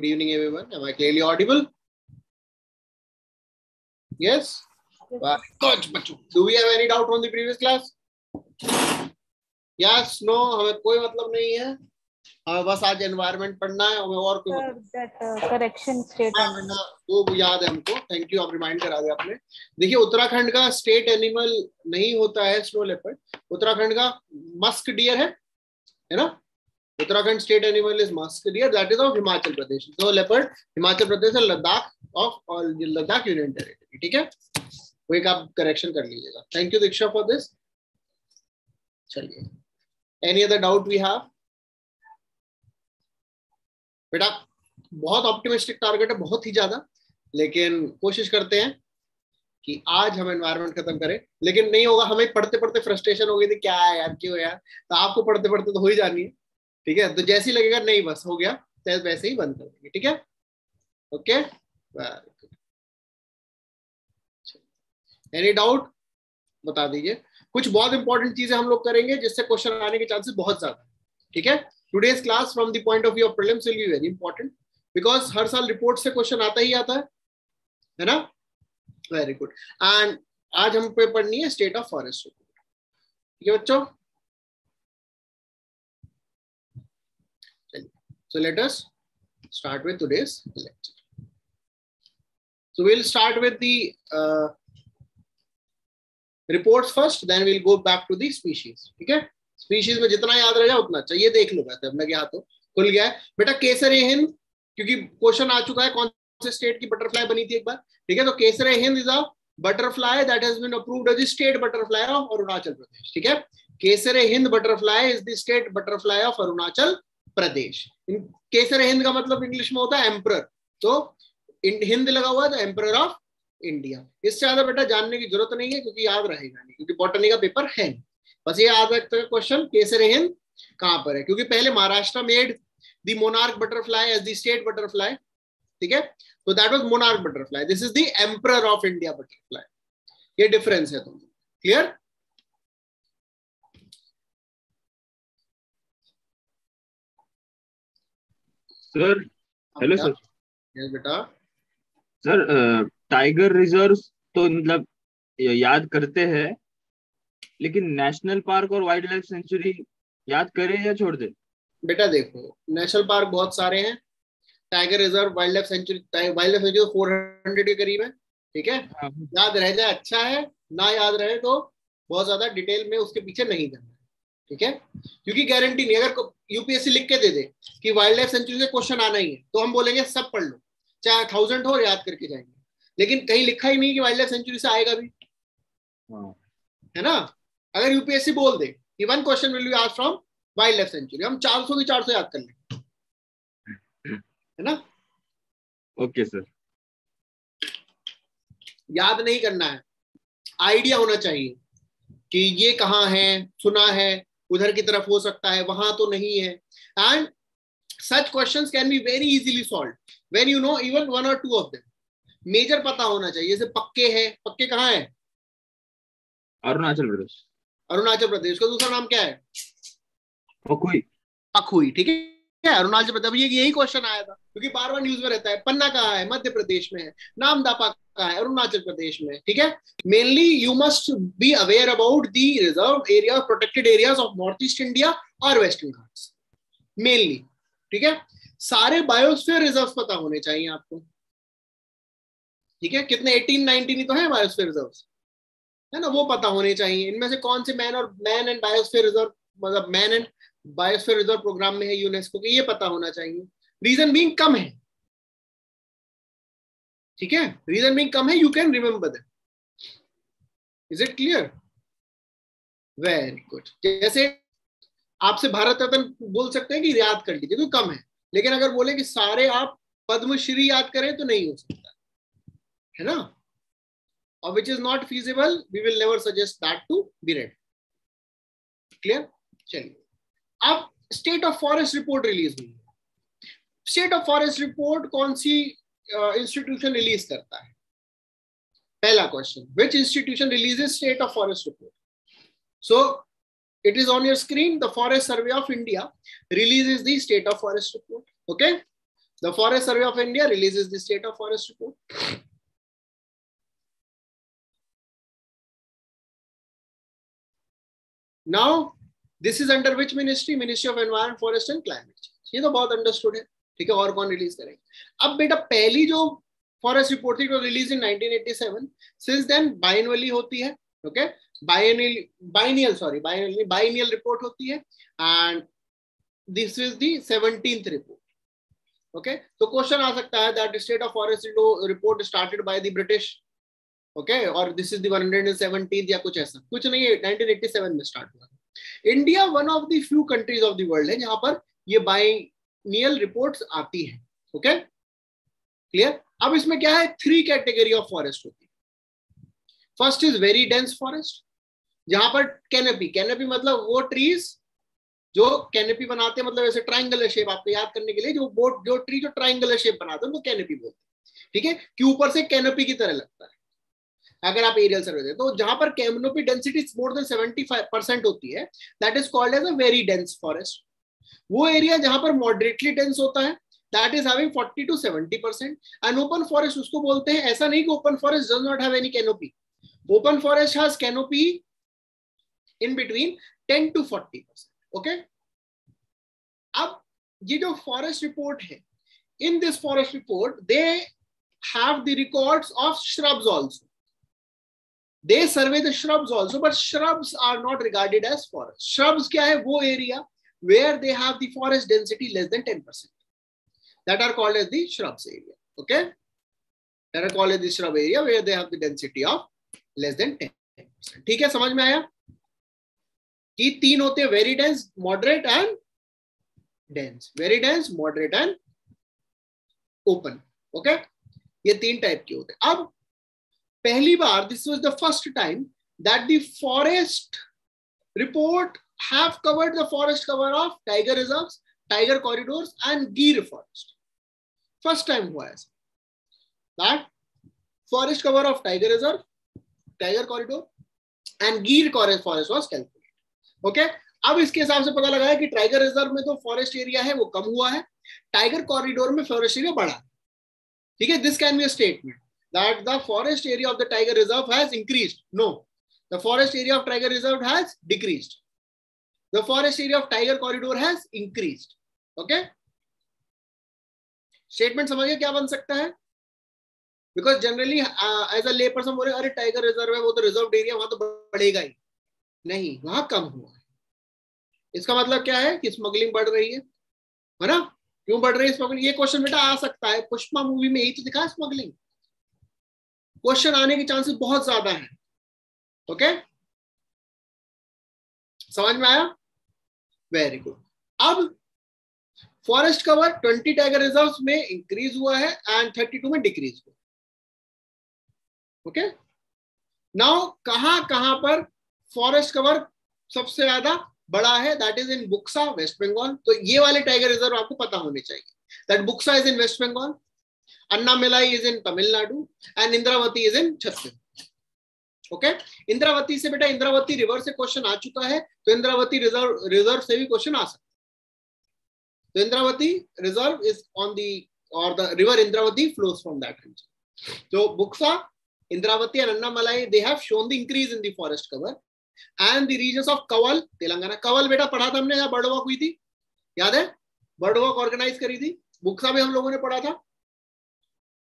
evening, everyone. Am I clearly audible? Yes? Good. Do we have any doubt on the previous class? Yes, no, हमें कोई मतलब नहीं है. हमें बस आज एनवायरनमेंट पढ़ना है. हमें और कोई करेक्शन स्टेट एनिमल वो याद है हमको. थैंक यू, आप रिमाइंड करा दिया आपने. देखिए, उत्तराखंड का स्टेट एनिमल नहीं होता है स्नो लेपर्ड. उत्तराखंड का मस्क डियर है ना. Uttarakhand state animal is musk deer. That is of Himachal Pradesh. Snow leopard Himachal Pradesh और लद्दाख लद्दाख यूनियन टेरिटरी. ठीक है, वो एक आप करेक्शन कर लीजिएगा. Thank you Diksha for this. चलिए, any other doubt we have? बेटा बहुत ऑप्टिमिस्टिक टारगेट है, बहुत ही ज्यादा, लेकिन कोशिश करते हैं कि आज हम एनवायरनमेंट खत्म करें. लेकिन नहीं होगा. हमें पढ़ते पढ़ते फ्रस्ट्रेशन हो गई थी, क्या है यार, क्यों यार. तो आपको पढ़ते पढ़ते तो हो ही जानी है. ठीक है, तो जैसे ही लगेगा नहीं बस हो गया, तो वैसे ही बंद कर देंगे. ठीक है, ओके. एनी डाउट बता दीजिए. कुछ बहुत इंपॉर्टेंट चीजें हम लोग करेंगे जिससे क्वेश्चन आने के चांसेस बहुत ज्यादा. ठीक है, today's class from the point of view of prelims will be very important, because हर साल रिपोर्ट से क्वेश्चन आता ही आता है ना. Very good. एंड आज हम पे पढ़नी है स्टेट ऑफ फॉरेस्ट रिपोर्ट. ठीक है बच्चों, so let us start with today's lecture. So we'll start with the reports first, then we'll go back to the species. ठीक है, स्पीशीज में जितना याद रह जाए उतना अच्छा. ये देख लो वैसे अपने यहाँ तो खुल गया है बेटा. केसर हिंद, क्योंकि क्वेश्चन आ चुका है कौन से स्टेट की बटरफ्लाई बनी थी एक बार. ठीक है, तो Kaiser Hind is a butterfly that has been approved as the state butterfly of Arunachal Pradesh. ठीक है, Kaiser Hind butterfly is the state butterfly of Arunachal Pradesh. Kaiser Hind का मतलब इंग्लिश में होता है एम्परर, तो हिंद लगा हुआ है तो एम्परर ऑफ इंडिया. इससे ज्यादा बेटा जानने की जरूरत नहीं है, क्योंकि याद रहेगा नहीं, क्योंकि बॉटनी का पेपर है. बस ये याद रखते हैं क्वेश्चन केसर हिंद कहां पर है, क्योंकि पहले Maharashtra made the monarch butterfly as the state butterfly. ठीक है, तो that was monarch butterfly. This is the emperor of India butterfly. ये डिफरेंस है. तुम clear? Sir hello sir. Yes बेटा. सर टाइगर रिजर्व तो मतलब याद करते हैं, लेकिन नेशनल पार्क और वाइल्ड लाइफ सेंचुरी याद करें या छोड़ दे? बेटा देखो, नेशनल पार्क बहुत सारे हैं. Tiger reserve, wild life sanctuary 400 के करीब है. ठीक है, याद रह जाए अच्छा है, ना याद रहे तो बहुत ज्यादा डिटेल में उसके पीछे नहीं जाना है. ठीक है, क्योंकि गारंटी नहीं. अगर यूपीएससी लिख के दे दे कि वाइल्ड लाइफ सेंचुरी से क्वेश्चन आना ही है, तो हम बोलेंगे सब पढ़ लो, चाहे 1000 हो, याद करके जाएंगे. लेकिन कहीं लिखा ही नहीं कि वाइल्ड लाइफ सेंचुरी से आएगा भी, है ना. अगर यूपीएससी बोल दे कि one question will be asked from wild life sanctuary, हम 400 की 400 याद कर लेंगे, है ना. Okay sir. याद नहीं करना है, आइडिया होना चाहिए कि ये कहाँ है, सुना है, उधर की तरफ हो सकता है, वहां तो नहीं है. And such questions can be very easily solved when you know even one or two of them. Major पता होना चाहिए. जैसे पक्के है, पक्के कहाँ है? अरुणाचल प्रदेश. अरुणाचल प्रदेश का दूसरा नाम क्या है? पखुई. पखुई. ठीक है, अरुणाचल प्रदेश. ये यही क्वेश्चन आया था, क्योंकि बार बार न्यूज में रहता है. पन्ना कहाँ है? मध्य प्रदेश में है. नामदापा कहाँ है? अरुणाचल प्रदेश में. ठीक है, mainly you must be aware about the reserve area, protected areas of north east India और वेस्टर्न घाट्स मेनली. ठीक है, सारे बायोस्फीयर रिजर्व पता होने चाहिए आपको. ठीक है, कितने 18-19 ही तो है बायोस्फीयर रिजर्व, है ना, वो पता होने चाहिए. इनमें से कौन से मैन एंड बायोस्फीयर रिजर्व, मतलब man and biosphere reserve programme में है यूनेस्को के, ये पता होना चाहिए. रीजन बीइंग कम है. ठीक है, रीजन बीइंग कम है, you can remember that. Is it clear? Very good. जैसे आपसे भारत रत्न बोल सकते हैं कि याद कर लीजिए, क्योंकि कम है. लेकिन अगर बोले कि सारे आप पद्मश्री याद करें तो नहीं हो सकता, है ना. और which is not feasible, we will never suggest that to be red. Clear? चलिए, अब state of forest report release हुई है. स्टेट ऑफ फॉरेस्ट रिपोर्ट कौन सी इंस्टीट्यूशन रिलीज करता है? पहला question, which institution releases state of forest report? So it is on your screen. The Forest Survey of India releases the state of forest report. Okay, The Forest Survey of India releases the state of forest report. Now, this is under which ministry? Ministry of Environment, Forest and Climate Change. ये तो बहुत understood है, ठीक है, और कौन release करेंगे? अब बेटा पहली जो फॉरेस्ट रिपोर्ट थी, रिलीज इन 1987. सिंस देन बाइनवली होती है, ओके, बाइनियल रिपोर्ट होती है, and this is the 17th report. Okay, तो क्वेश्चन आ सकता है that state of forest report started by the British, okay, और दिस इज द 117th या कुछ ऐसा, कुछ नहीं है, 1987 में स्टार्ट हुआ. India one of the few countries of the world है जहां पर ये बाइनियल रिपोर्ट्स आती है. Okay, clear? अब इसमें क्या है, 3 कैटेगरी ऑफ फॉरेस्ट होती है. First is very dense forest, जहां पर कैनोपी मतलब वो ट्रीज जो कैनोपी बनाते हैं, मतलब ऐसे ट्रायंगुलर शेप, आपको याद करने के लिए, जो ट्री जो ट्रायंगुलर शेप बनाते हैं उनको कैनोपी बोलते हैं, ठीक है, कि ऊपर से कैनोपी की तरह लगता है अगर आप एरियल सर्वे दें. तो जहां पर कैनोपी डेंसिटी मोर देन 75% होती है, that is called as a very dense forest. वो एरिया जहां पर मॉडरेटली डेंस होता है, that is having 40 to 70%. And open forest उसको बोलते हैं. ऐसा नहीं कि open forest does not have any canopy. Open forest has canopy in between 10 to 40%. Okay, अब ये जो फॉरेस्ट रिपोर्ट है, in this forest report they have the records of shrubs also. They survey the shrubs also, but shrubs are not regarded as forest. Shrubs क्या है, वो area where they have the forest density less than 10%. That are called as the shrubs area. Okay, that are called as the shrub area where they have the density of less than 10%. ठीक है, समझ में आया कि 3 होते हैं, very dense, moderate and dense. Very dense, moderate and open. Okay, ये 3 type के होते हैं. अब पहली बार, this was the first time that the forest report have covered the forest cover of tiger reserves, tiger corridors and Gir forest. First time हुआ ऐसा that forest cover of tiger reserve, tiger corridor and Gir forest was calculated. Okay, अब इसके हिसाब से पता लगा है कि टाइगर रिजर्व में तो फॉरेस्ट एरिया है वो कम हुआ है, टाइगर कॉरिडोर में फॉरेस्ट एरिया बढ़ा. ठीक है, this can be a statement that the forest area of the tiger reserve has increased. No, the forest area of tiger reserve has decreased. The forest area of tiger corridor has increased. Okay, statement समझिए क्या बन सकता है? Because generally as a lay person बोले अरे tiger reserve है, वो तो रिजर्व एरिया, वहां तो बढ़ेगा ही नहीं, वहां कम हुआ है. इसका मतलब क्या है कि स्मगलिंग बढ़ रही है ना? क्यों बढ़ रही है स्मगलिंग? ये क्वेश्चन बेटा आ सकता है. पुष्पा मूवी में यही तो दिखा, स्मगलिंग. क्वेश्चन आने के चांसेस बहुत ज्यादा है. ओके, समझ में आया? Very good. अब फॉरेस्ट कवर 20 टाइगर रिजर्व्स में इंक्रीज हुआ है एंड 32 में डिक्रीज हुआ. ओके, नाउ कहां पर फॉरेस्ट कवर सबसे ज्यादा बड़ा है? That is in Buxa, West Bengal. तो ये वाले टाइगर रिजर्व आपको पता होने चाहिए. That Buxa is in waste Bengal, Annamalai is in Tamil Nadu and Indravati is in Chhattisgarh. Okay, Indravati से बेटा, इंद्रावती रिवर से क्वेश्चन आ चुका है, तो इंद्रावती रिजर्व से भी क्वेश्चन आ सकता है. तो Indravati reserve is on the, और the river Indravati flows from that region. तो Buxa, Indravati and Annamalai, they have shown the increase in the forest cover. And the regions of Kawal, Telangana. Kawal बेटा पढ़ा था हमने, बर्ड वॉक हुई थी, याद है? बर्ड वॉक ऑर्गेनाइज करी थी. बुक्सा भी हम लोगों ने पढ़ा था,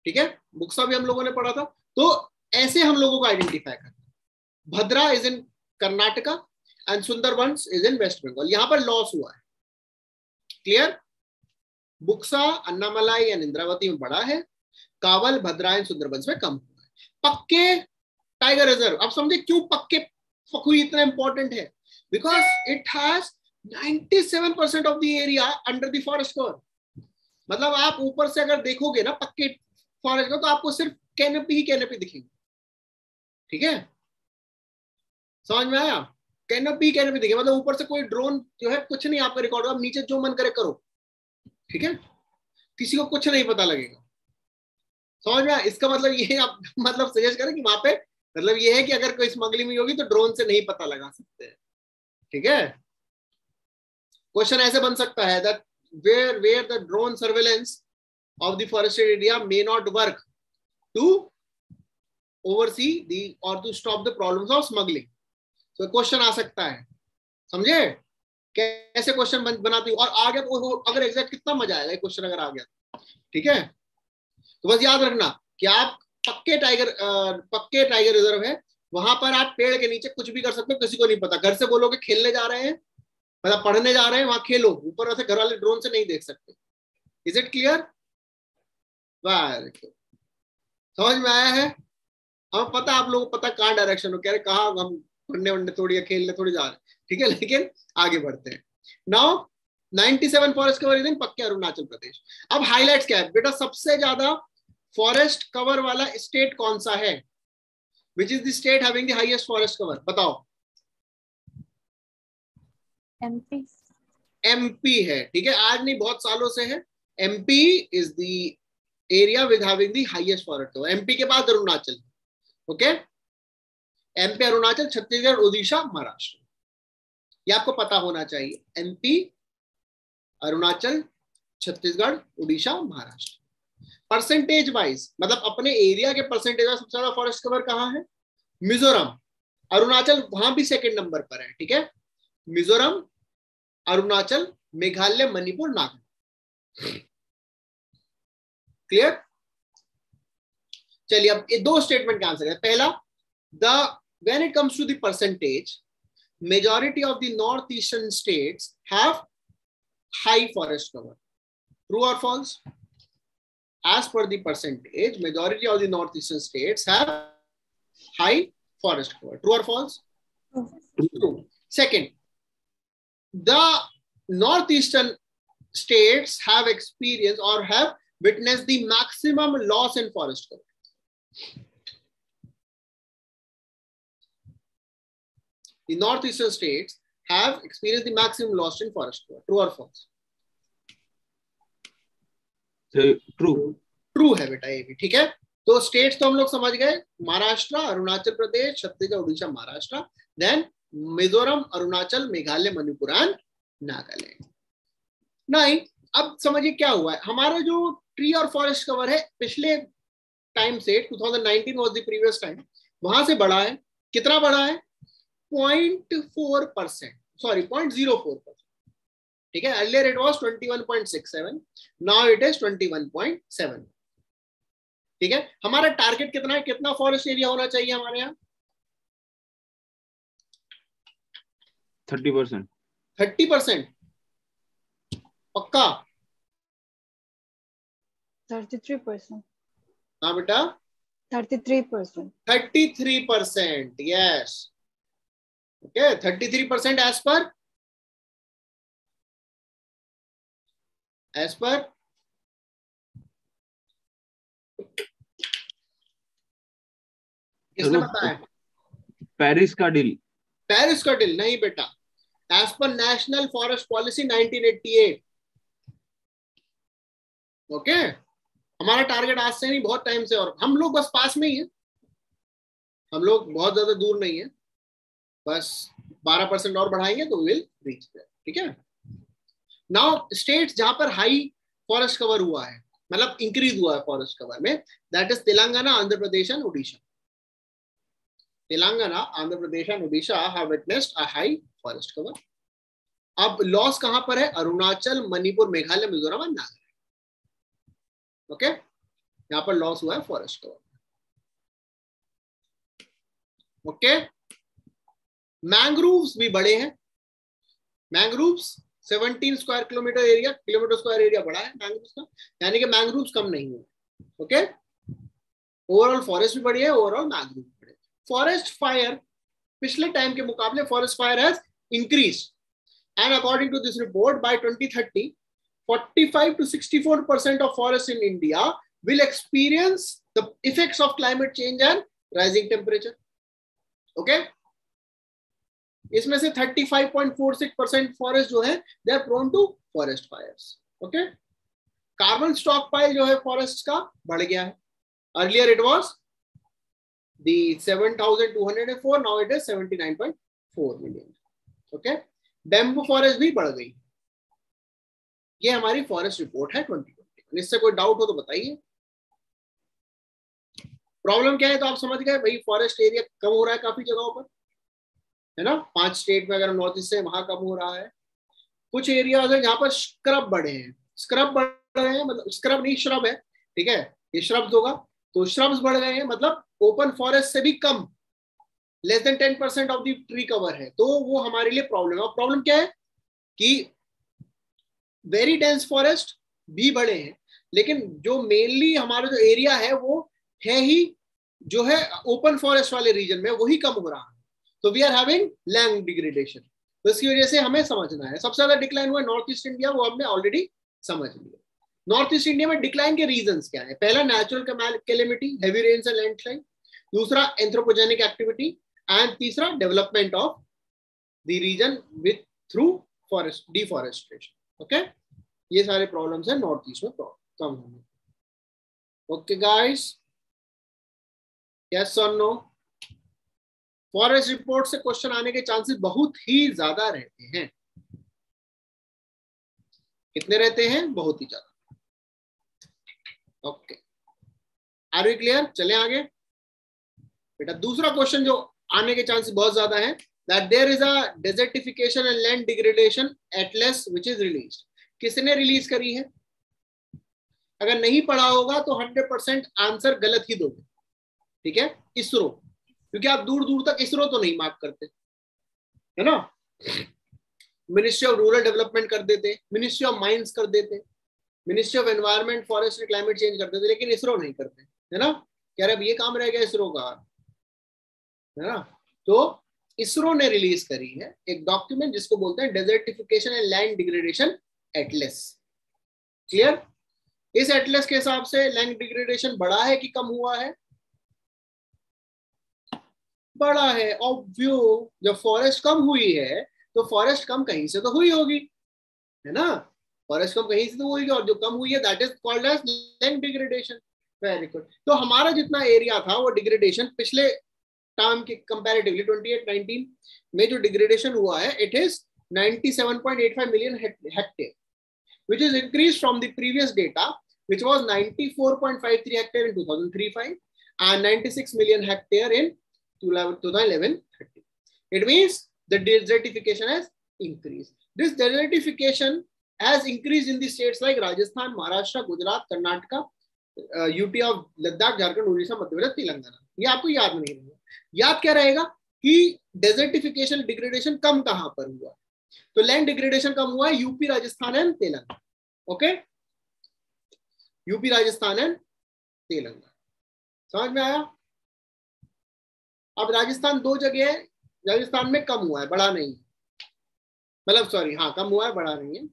ठीक है, बुक्सा भी हम लोगों ने पढ़ा था. तो ऐसे हम लोगों को आइडेंटिफाई करना. Bhadra is in Karnataka and Sundarbans is in waste Bengal. यहां पर लॉस हुआ है. क्लियर? बुक्सा, अन्नामलाई एंड इंद्रावती में बड़ा है, कावल, भद्रा एंड सुंदरबंस में कम हुआ है. पक्के टाइगर रिजर्व, अब समझे क्यों पक्के पखुई इतना इंपॉर्टेंट है? Because it has 97% of the area under the forest cover. मतलब आप ऊपर से अगर देखोगे ना पक्के फॉरेस्ट का, तो आपको सिर्फ कैनोपी ही कैनोपी दिखेगी. ठीक है, समझ में आया? कैनोपी दिखेगी, मतलब ऊपर से कोई ड्रोन जो है कुछ नहीं आपका रिकॉर्ड, आप नीचे जो मन करे करो. ठीक है, किसी को कुछ नहीं पता लगेगा. समझ में आया? इसका मतलब ये आप मतलब सजेस्ट करें कि वहां पे मतलब ये है कि अगर कोई स्मगलिंग हुई होगी तो ड्रोन से नहीं पता लगा सकते हैं. ठीक है, क्वेश्चन ऐसे बन सकता है that where the drone surveillance of the forested area may not work to oversee the or to stop the problems of smuggling. तो क्वेश्चन आ सकता है, समझे कैसे क्वेश्चन बनाती हूँ, और आ गया तो अगर एग्जैक्ट कितना मजा आएगा क्वेश्चन अगर आ गया, ठीक है। तो बस याद रखना कि आप पक्के टाइगर रिजर्व है, वहां पर आप पेड़ के नीचे कुछ भी कर सकते हो, किसी को नहीं पता। घर से बोलोगे खेलने जा रहे हैं, मतलब पढ़ने जा रहे हैं, वहां खेलो, ऊपर से घर वाले ड्रोन से नहीं देख सकते। Is it clear? समझ में आया है? हमें पता, आप लोगों को पता कहाँ डायरेक्शन हो, कह रहे कहाँ हम पढ़ने वढ़ने थोड़ी या खेलने थोड़ी जा रहे हैं, ठीक है। लेकिन आगे बढ़ते हैं। नाउ 97 फॉरेस्ट कवर इन पक्के अरुणाचल प्रदेश। अब हाईलाइट्स क्या है बेटा, सबसे ज्यादा फॉरेस्ट कवर वाला स्टेट कौन सा है? विच is the state having the highest forest cover? बताओ। एमपी। एमपी है, ठीक है, आज नहीं बहुत सालों से है। MP is the area with having the highest forest cover. MP के बाद अरुणाचल, ओके। एमपी, अरुणाचल, छत्तीसगढ़, उड़ीसा, महाराष्ट्र, ये आपको पता होना चाहिए। MP, Arunachal, Chhattisgarh, Orissa, Maharashtra. Percentage wise, मतलब अपने एरिया के परसेंटेज वाइज सबसे ज्यादा फॉरेस्ट कवर कहाँ है? मिजोरम, अरुणाचल वहां भी सेकंड नंबर पर है, ठीक है। मिजोरम, अरुणाचल, मेघालय, मणिपुर, नागालैंड। क्लियर? चलिए अब ये दो स्टेटमेंट का आंसर है। पहला, when it comes to the percentage, majority of the northeastern states have high forest cover. True or false? As per the percentage, majority of the northeastern states have high forest cover. True or false? True. Second, the northeastern states have experienced or have witnessed the maximum loss in forest cover. The northeastern states have experienced the maximum loss in forest cover. True or false? True. True है बेटा ये भी, ठीक है। तो states तो हम लोग समझ गए, महाराष्ट्र, अरुणाचल प्रदेश, छत्तीसगढ़, उड़ीसा, महाराष्ट्र, देन मिजोरम, अरुणाचल, मेघालय, मणिपुर एंड नागालैंड। नहीं, अब समझिए क्या हुआ है। हमारा जो ट्री और फॉरेस्ट कवर है पिछले टाइम से 2019 वाज द प्रीवियस टाइम, वहां से बढ़ा है। कितना बढ़ा है? 0.4%, सॉरी 0.04%, ठीक है। Earlier it was 21.67, now it is 21.7, ठीक है। हमारा टारगेट कितना है? कितना फॉरेस्ट एरिया होना चाहिए हमारे यहाँ? 30%। 30%? पक्का? 33%। हाँ बेटा, 33%। 33%, यस, ओके। 33% एज पर किसने बताया? पेरिस का डील। पेरिस का डील नहीं बेटा, as per national forest policy 1988, okay. हमारा टारगेट आज से नहीं, बहुत टाइम से, और हम लोग बस पास में ही है, हम लोग बहुत ज्यादा दूर नहीं है, बस 12% और बढ़ाएंगे तो विल रीच देयर, ठीक है। नाउ स्टेट्स जहां पर हाई फॉरेस्ट कवर हुआ है, मतलब इंक्रीज हुआ है फॉरेस्ट कवर में, that is Telangana, Andhra Pradesh and Orissa. Telangana, Andhra Pradesh and Orissa have witnessed a high forest cover. अब लॉस कहां पर है? Arunachal, Manipur, Meghalaya, Mizoram and Nagaland, okay. यहां पर लॉस हुआ है फॉरेस्ट कवर, ओके। मैंग्रोव्स भी बड़े हैं। Mangroves 17 square kilometre square area बड़ा है मैंग्रोव्स का, यानी कि मैंग्रोव्स कम नहीं हुए, ओके। ओवरऑल फॉरेस्ट भी बड़ी है, ओवरऑल मैंग्रोव भी बड़े। फॉरेस्ट फायर पिछले टाइम के मुकाबले forest fire has increase, and according to this report by 2030 45 to 64% of forests in India will experience the effects of climate change and rising temperature, okay। इसमें से 35.46% forest जो है they are prone to forest fires, okay. Carbon stock pile जो है forest का बढ़ गया है। Earlier it was the 7204, now it is 79.4 million, okay. Bamboo forest भी बढ़ गई। ये हमारी फॉरेस्ट रिपोर्ट है 2020। इससे कोई डाउट हो तो बताइए। प्रॉब्लम क्या है तो आप समझ गए भाई, फॉरेस्ट एरिया कम हो रहा है काफी जगहों पर, है ना। 5 स्टेट में अगर हम नॉर्थ ईस्ट से, वहां कम हो रहा है। कुछ एरियाज है जहां पर स्क्रब बढ़े हैं, स्क्रब बढ़ रहे हैं, मतलब स्क्रब नहीं श्रब है, ठीक है, ये श्रब्स होगा, तो श्रब्स बढ़ गए हैं, मतलब ओपन फॉरेस्ट से भी कम, less than 10% of the tree cover है, तो वो हमारे लिए प्रॉब्लम है। और प्रॉब्लम क्या है कि वेरी डेंस फॉरेस्ट भी बड़े हैं, लेकिन जो मेनली हमारा जो एरिया है वो है ही जो है ओपन फॉरेस्ट वाले रीजन में, वही कम हो रहा है। तो we are having land degradation. तो इसकी वजह से हमें समझना है, सबसे ज्यादा डिक्लाइन हुआ नॉर्थ ईस्ट इंडिया, वो हमने ऑलरेडी समझ लिया। नॉर्थ ईस्ट इंडिया में डिक्लाइन के रीजंस क्या है? पहला natural calamity, heavy rains and landslide, दूसरा एंथ्रोपोजेनिक एक्टिविटी, एंड तीसरा development of the region with through forest deforestation. Okay, ये सारे प्रॉब्लम्स है नॉर्थ ईस्ट में कम होने। ओके गाइस, यस और नो? फॉरेस्ट रिपोर्ट से क्वेश्चन आने के चांसेस बहुत ही ज्यादा रहते हैं। कितने रहते हैं? बहुत ही ज्यादा। Okay, are we clear? चले आगे बेटा। दूसरा क्वेश्चन जो आने के चांसेस बहुत ज्यादा है, that there is a desertification and land degradation atlas which is released. किसने रिलीज करी है? अगर नहीं पढ़ा होगा तो 100% आंसर गलत ही दोगे, ठीक है। इसरो, क्योंकि आप दूर दूर तक इसरो तो नहीं मार्क करते, है ना। मिनिस्ट्री ऑफ रूरल डेवलपमेंट कर देते, मिनिस्ट्री ऑफ माइंस कर देते, ministry of environment forest and climate change कर देते, लेकिन इसरो नहीं करते, है ना। कह रहे अब ये काम रह गया इसरो का, है ना। तो इसरो ने रिलीज करी है एक डॉक्यूमेंट जिसको बोलते हैं desertification and land degradation Atlas. Clear? इस एटलस के हिसाब से लैंड डिग्रेडेशन बढ़ा है कि कम हुआ है? बढ़ा है। ऑब्वियो, जब फॉरेस्ट कम हुई है तो फॉरेस्ट कम कहीं से तो हुई होगी, है ना। फॉरेस्ट कम कहीं से तो हुई, और जो कम हुई है that is called as land degradation. Very good. तो हमारा जितना एरिया था वो डिग्रेडेशन पिछले टर्म के कंपैरेटिवली 28-19 में जो डिग्रेडेशन हुआ है, it is 97.85 million hectare, which is increased from the previous data, which was 94.53 hectare in 2003-5 and 96 million hectare in 2011-13. It means the desertification has increased. This desertification has increased in the states like Rajasthan, Maharashtra, Gujarat, Karnataka, UT of Ladakh, Jharkhand, Odisha, Madhya Pradesh, Telangana. ये आपको याद नहीं रहेगा। याद क्या रहेगा कि desertification degradation कम कहां पर हुआ? तो लैंड डिग्रेडेशन कम हुआ है UP, Rajasthan and Telangana. Okay, UP, Rajasthan and Telangana. समझ में आया? अब राजस्थान 2 जगह है, राजस्थान में कम हुआ है, बढ़ा नहीं, मतलब सॉरी, हाँ कम हुआ है, बढ़ा नहीं है।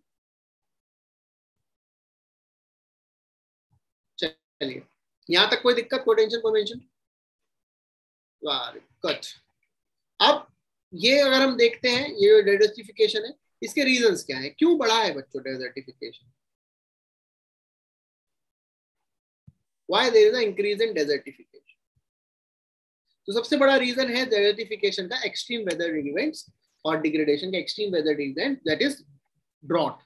चलिए, यहां तक कोई दिक्कत, कोई टेंशन, कोई मेंशन? कट। अब ये अगर हम देखते हैं, ये डेजर्टिफिकेशन है, इसके रीजंस क्या है, क्यों बढ़ा है बच्चों desertification? Why there is a increase in desertification? तो सबसे बड़ा रीजन है डेजर्टिफिकेशन का एक्सट्रीम वेदर इवेंट्स और डिग्रेडेशन का extreme weather event, that is drought.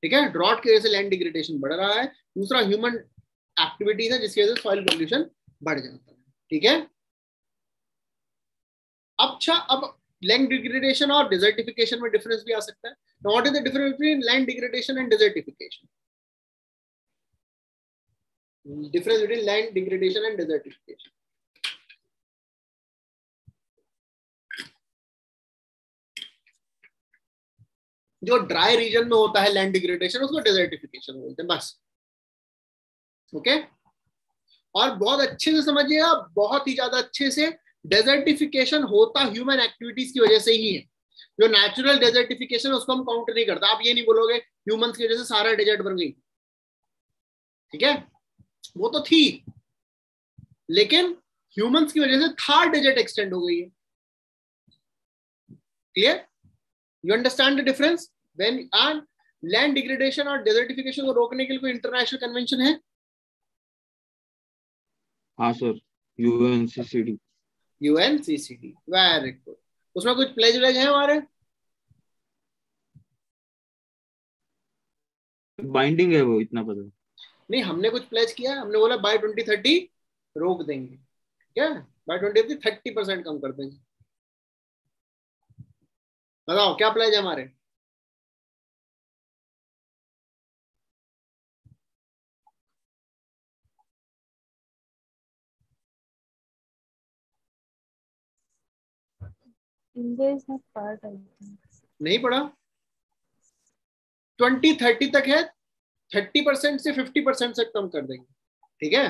ठीक है, ड्रॉट की वजह से लैंड डिग्रेडेशन बढ़ रहा है। दूसरा ह्यूमन एक्टिविटीज है जिसकी वजह से सॉइल पोल्यूशन बढ़ जाता है। ठीक है, अच्छा, अब लैंड डिग्रेडेशन और डेजर्टिफिकेशन में डिफरेंस भी आ सकता है। What is the difference between land degradation and desertification? Difference between land degradation and desertification. जो ड्राई रीजन में होता है लैंड डिग्रेडेशन, उसको डेजर्टिफिकेशन बोलते हैं, बस। ओके, और बहुत अच्छे से समझिएगा, बहुत ही ज्यादा अच्छे से, डेजर्टिफिकेशन होता ह्यूमन एक्टिविटीज की वजह से ही है। जो नेचुरल डेजर्टिफिकेशन उसको हम काउंट नहीं करता। आप ये नहीं बोलोगे ह्यूमंस की वजह से सारा डेजर्ट बन गई, ठीक है, वो तो थी, लेकिन ह्यूमंस की वजह से थर्ड डेजर्ट एक्सटेंड हो गई है। Clear? You understand the difference? When and land degradation और डेजर्टिफिकेशन को रोकने के लिए कोई इंटरनेशनल कन्वेंशन है? हाँ sir, UNCCD. UNCCD, very good. उसमें कुछ प्लेज है हमारे? बाइंडिंग है वो, इतना पता है। नहीं, हमने कुछ प्लेज किया है, हमने बोला बाय 2030 रोक देंगे, क्या बाय 2030 30% कम कर देंगे। बताओ क्या प्लेज है हमारे? India is not part, I think. नहीं पढ़ा? 2030 तक है, 30% से 50% से कम कर देंगे, ठीक है।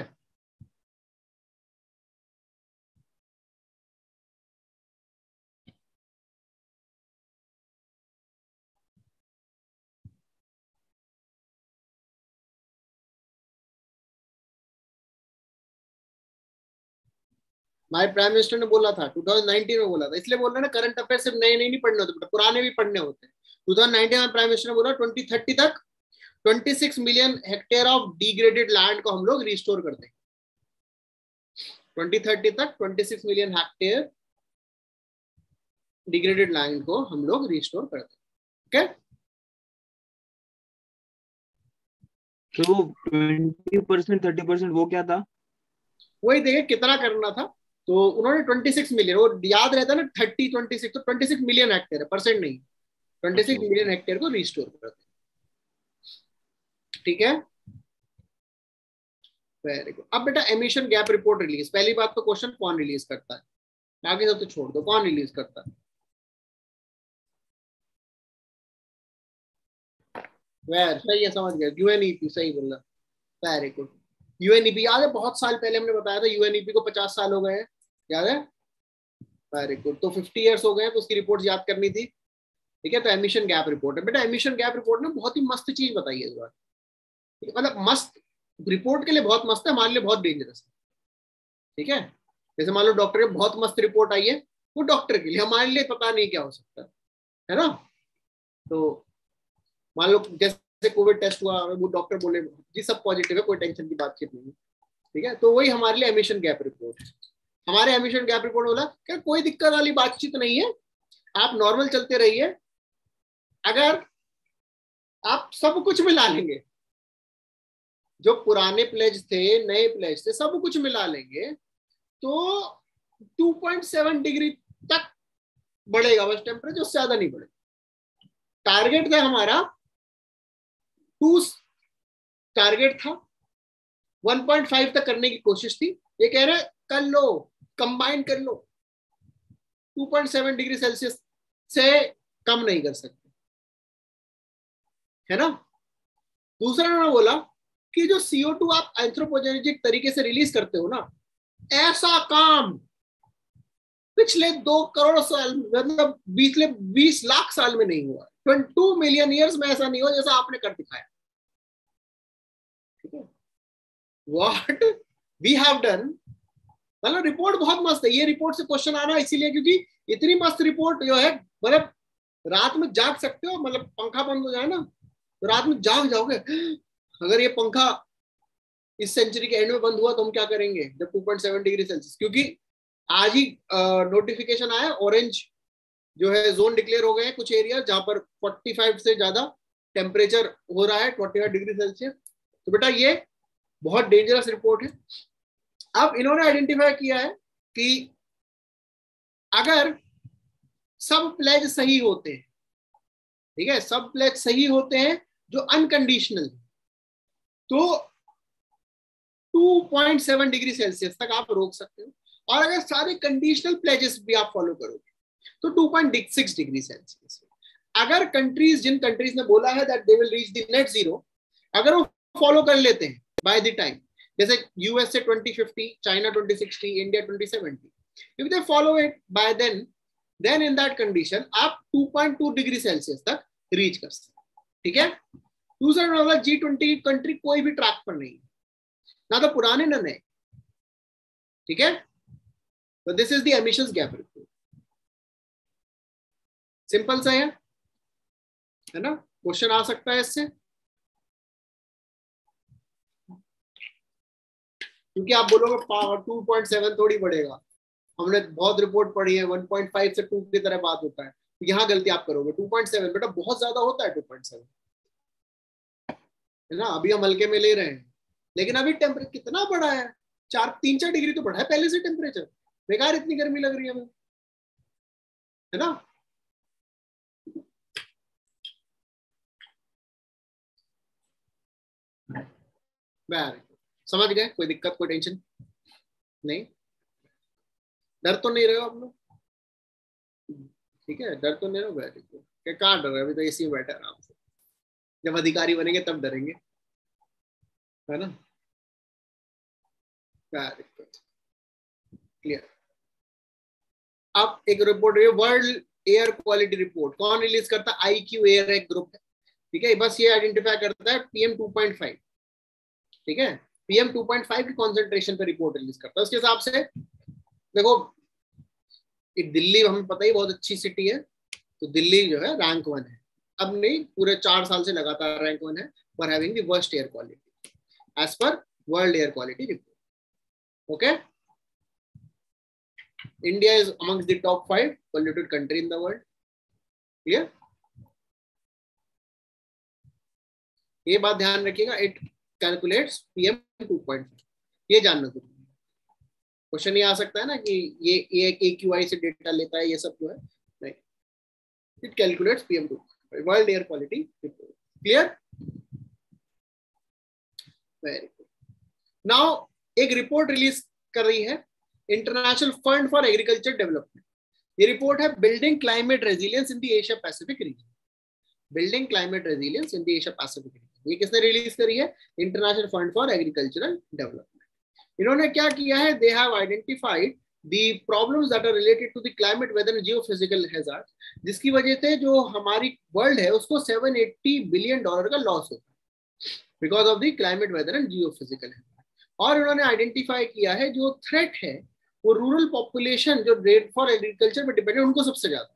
हमारे प्राइम मिनिस्टर ने बोला था 2019 में बोला था, इसलिए बोल रहे हैं ना करंट अफेयर सिर्फ नए नए नहीं पढ़ने होते, पुराने भी पढ़ने होते हैं। 2019 में प्राइम मिनिस्टर ने बोला 2030 तक 26 million hectare of degraded land को हम लोग रिस्टोर कर देंगे। 2030 तक 26 मिलियन हेक्टेयर डिग्रेडेड लैंड को हम लोग रिस्टोर कर देंगे, ओके। तो 20% 30% वो क्या था? वही देखिए कितना करना था, तो उन्होंने 26 मिलियन, वो याद रहता है ना 30 26, तो 26 मिलियन हेक्टेयर है, परसेंट नहीं, 26 मिलियन हेक्टेयर को रिस्टोर कर देंगे, ठीक है। Very good. अब बेटा एमिशन गैप रिपोर्ट रिलीज, पहली बात तो क्वेश्चन कौन रिलीज करता है, आगे सब तो छोड़ दो, कौन रिलीज करता है? वेरी सही है, समझ गया, यूएनईपी, सही बोला, वेरी गुड। यूएनईपी याद है, बहुत साल पहले हमने बताया था यूएनईपी को 50 साल हो गए हैं, याद है? वेरी गुड, तो 50 ईयर्स हो गए तो उसकी रिपोर्ट याद करनी थी, ठीक है। तो एमिशन गैप रिपोर्ट है बेटा, एमिशन गैप रिपोर्ट ने बहुत ही मस्त चीज बताई है इस बार, मतलब मस्त, रिपोर्ट के लिए बहुत मस्त है, हमारे लिए बहुत डेंजरस है, ठीक है। जैसे मान लो डॉक्टर की बहुत मस्त रिपोर्ट आई है, वो डॉक्टर के लिए, हमारे लिए पता नहीं क्या हो सकता है ना। तो मान लो जैसे कोविड टेस्ट हुआ, वो डॉक्टर बोले जी सब पॉजिटिव है, कोई टेंशन की बातचीत नहीं है, ठीक है। तो वही हमारे लिए एमिशन गैप रिपोर्ट है। हमारे एमिशन गैप रिपोर्ट बोला कि कोई दिक्कत वाली बातचीत नहीं है, आप नॉर्मल चलते रहिए, अगर आप सब कुछ मिला लेंगे, जो पुराने प्लेज थे नए प्लेज थे सब कुछ मिला लेंगे, तो 2.7 डिग्री तक बढ़ेगा बस टेम्परेचर, उससे ज्यादा नहीं बढ़ेगा। टारगेट था हमारा 2, टारगेट था 1.5 तक करने की कोशिश थी, ये कह रहे कर लो, कंबाइन कर लो, 2.7 डिग्री सेल्सियस से कम नहीं कर सकते, है ना। दूसरा उन्होंने बोला कि जो CO2 आप एंथ्रोपोजेनिक तरीके से रिलीज करते हो ना, ऐसा काम पिछले 2 करोड़ साल, मतलब 20 लाख साल में नहीं हुआ, 22 मिलियन ईयर्स में ऐसा नहीं हुआ जैसा आपने कर दिखाया, ठीक है। व्हाट वी हैव डन, मतलब रिपोर्ट बहुत मस्त है, ये रिपोर्ट से क्वेश्चन आना इसीलिए क्योंकि इतनी मस्त रिपोर्ट जो है, मतलब रात में जाग सकते हो, मतलब पंखा बंद हो जाए ना तो रात में जाग जाओगे, अगर ये पंखा इस सेंचुरी के एंड में बंद हुआ तो हम क्या करेंगे जब 2.7 डिग्री सेल्सियस, क्योंकि आज ही नोटिफिकेशन आया, ऑरेंज जो है जोन डिक्लेयर हो गए हैं कुछ एरिया जहां पर 45 से ज्यादा टेम्परेचर हो रहा है, 45 डिग्री सेल्सियस। तो बेटा ये बहुत डेंजरस रिपोर्ट है। अब इन्होंने आइडेंटिफाई किया है कि अगर सब प्लेज सही होते हैं, ठीक है, सब प्लेज सही होते हैं जो अनकंडीशनल, तो 2.7 डिग्री सेल्सियस तक आप रोक सकते हो, और अगर सारे कंडीशनल प्लेजेस भी आप फॉलो करोगे तो 2.6 डिग्री सेल्सियस। अगर कंट्रीज, जिन कंट्रीज ने बोला है that they will reach the net zero, अगर वो फॉलो कर लेते हैं बाय द टाइम, जैसे यूएस से 2050, China 2060, India 2070, if they follow it by then in that condition आप 2.2 डिग्री सेल्सियस तक रीच कर सकते, ठीक है। दूसरा वाला G20 कंट्री कोई भी ट्रैक पर नहीं, ना तो पुराने ना नए, ठीक है। तो this is the emissions gap report, simple सा है ना। क्वेश्चन आ सकता है इससे, क्योंकि आप बोलोगे 2.7 थोड़ी बढ़ेगा, हमने बहुत रिपोर्ट पढ़ी है 1.5 से 2 की तरह बात होता है, तो यहाँ गलती आप करोगे। 2.7 बेटा बहुत ज्यादा होता है, 2.7 है ना, अभी हम हल्के में ले रहे हैं, लेकिन अभी टेम्परेचर कितना बढ़ा है, 3-4 डिग्री तो बढ़ा है पहले से टेम्परेचर, बेकार इतनी गर्मी लग रही है हमें, है ना। समझ गए, कोई दिक्कत कोई टेंशन नहीं, डर तो नहीं रहे हो आप लोग, ठीक है, डर तो नहीं रहो, वेरी गुड। क्या कहाँ डर रहे, अभी तो एसी में बैठे आराम से, जब अधिकारी बनेंगे तब डरेंगे, है ना। Very good, clear. अब एक रिपोर्ट है, वर्ल्ड एयर क्वालिटी रिपोर्ट, कौन रिलीज करता है, IQ एयर एक ग्रुप है, ठीक है, बस ये आइडेंटिफाई करता है PM 2.5, ठीक है, PM 2.5 की कॉन्सेंट्रेशन पे रिपोर्ट रिलीज करता है। उसके हिसाब से देखो, दिल्ली हमें पता ही बहुत अच्छी सिटी है, तो दिल्ली जो है रैंक 1 है, अब नहीं पूरे 4 साल से लगातार रैंक 1 है for having the worst air quality as per world air quality report. Okay, India is amongst the top 5 polluted country in the world, clear. ये बात ध्यान रखिएगा, इट कैलकुलेट्स PM 2.5, ये जानना जरूरी है। क्वेश्चन ये आ सकता है ना कि ये AQI से डेटा लेता है, ये सब जो है नहीं, इट calculates PM 2.5 world air quality report, clear, very good. Now एक रिपोर्ट रिलीज कर रही है international fund for agriculture development, ये रिपोर्ट है building climate resilience in the Asia Pacific region, building climate resilience in the Asia Pacific region, ये किसने release करी है, international fund for agricultural development. इन्होंने क्या किया है, they have identified the problems that are related to the climate weather and geophysical hazard, जिसकी वजह से जो हमारी वर्ल्ड है उसको $780 बिलियन का लॉस होता है because of the climate weather and geophysical hazard. और उन्होंने आइडेंटिफाई किया है जो थ्रेट है वो रूरल पॉपुलेशन जो रेट फॉर एग्रीकल्चर पर डिपेंडेंट उनको सबसे ज्यादा,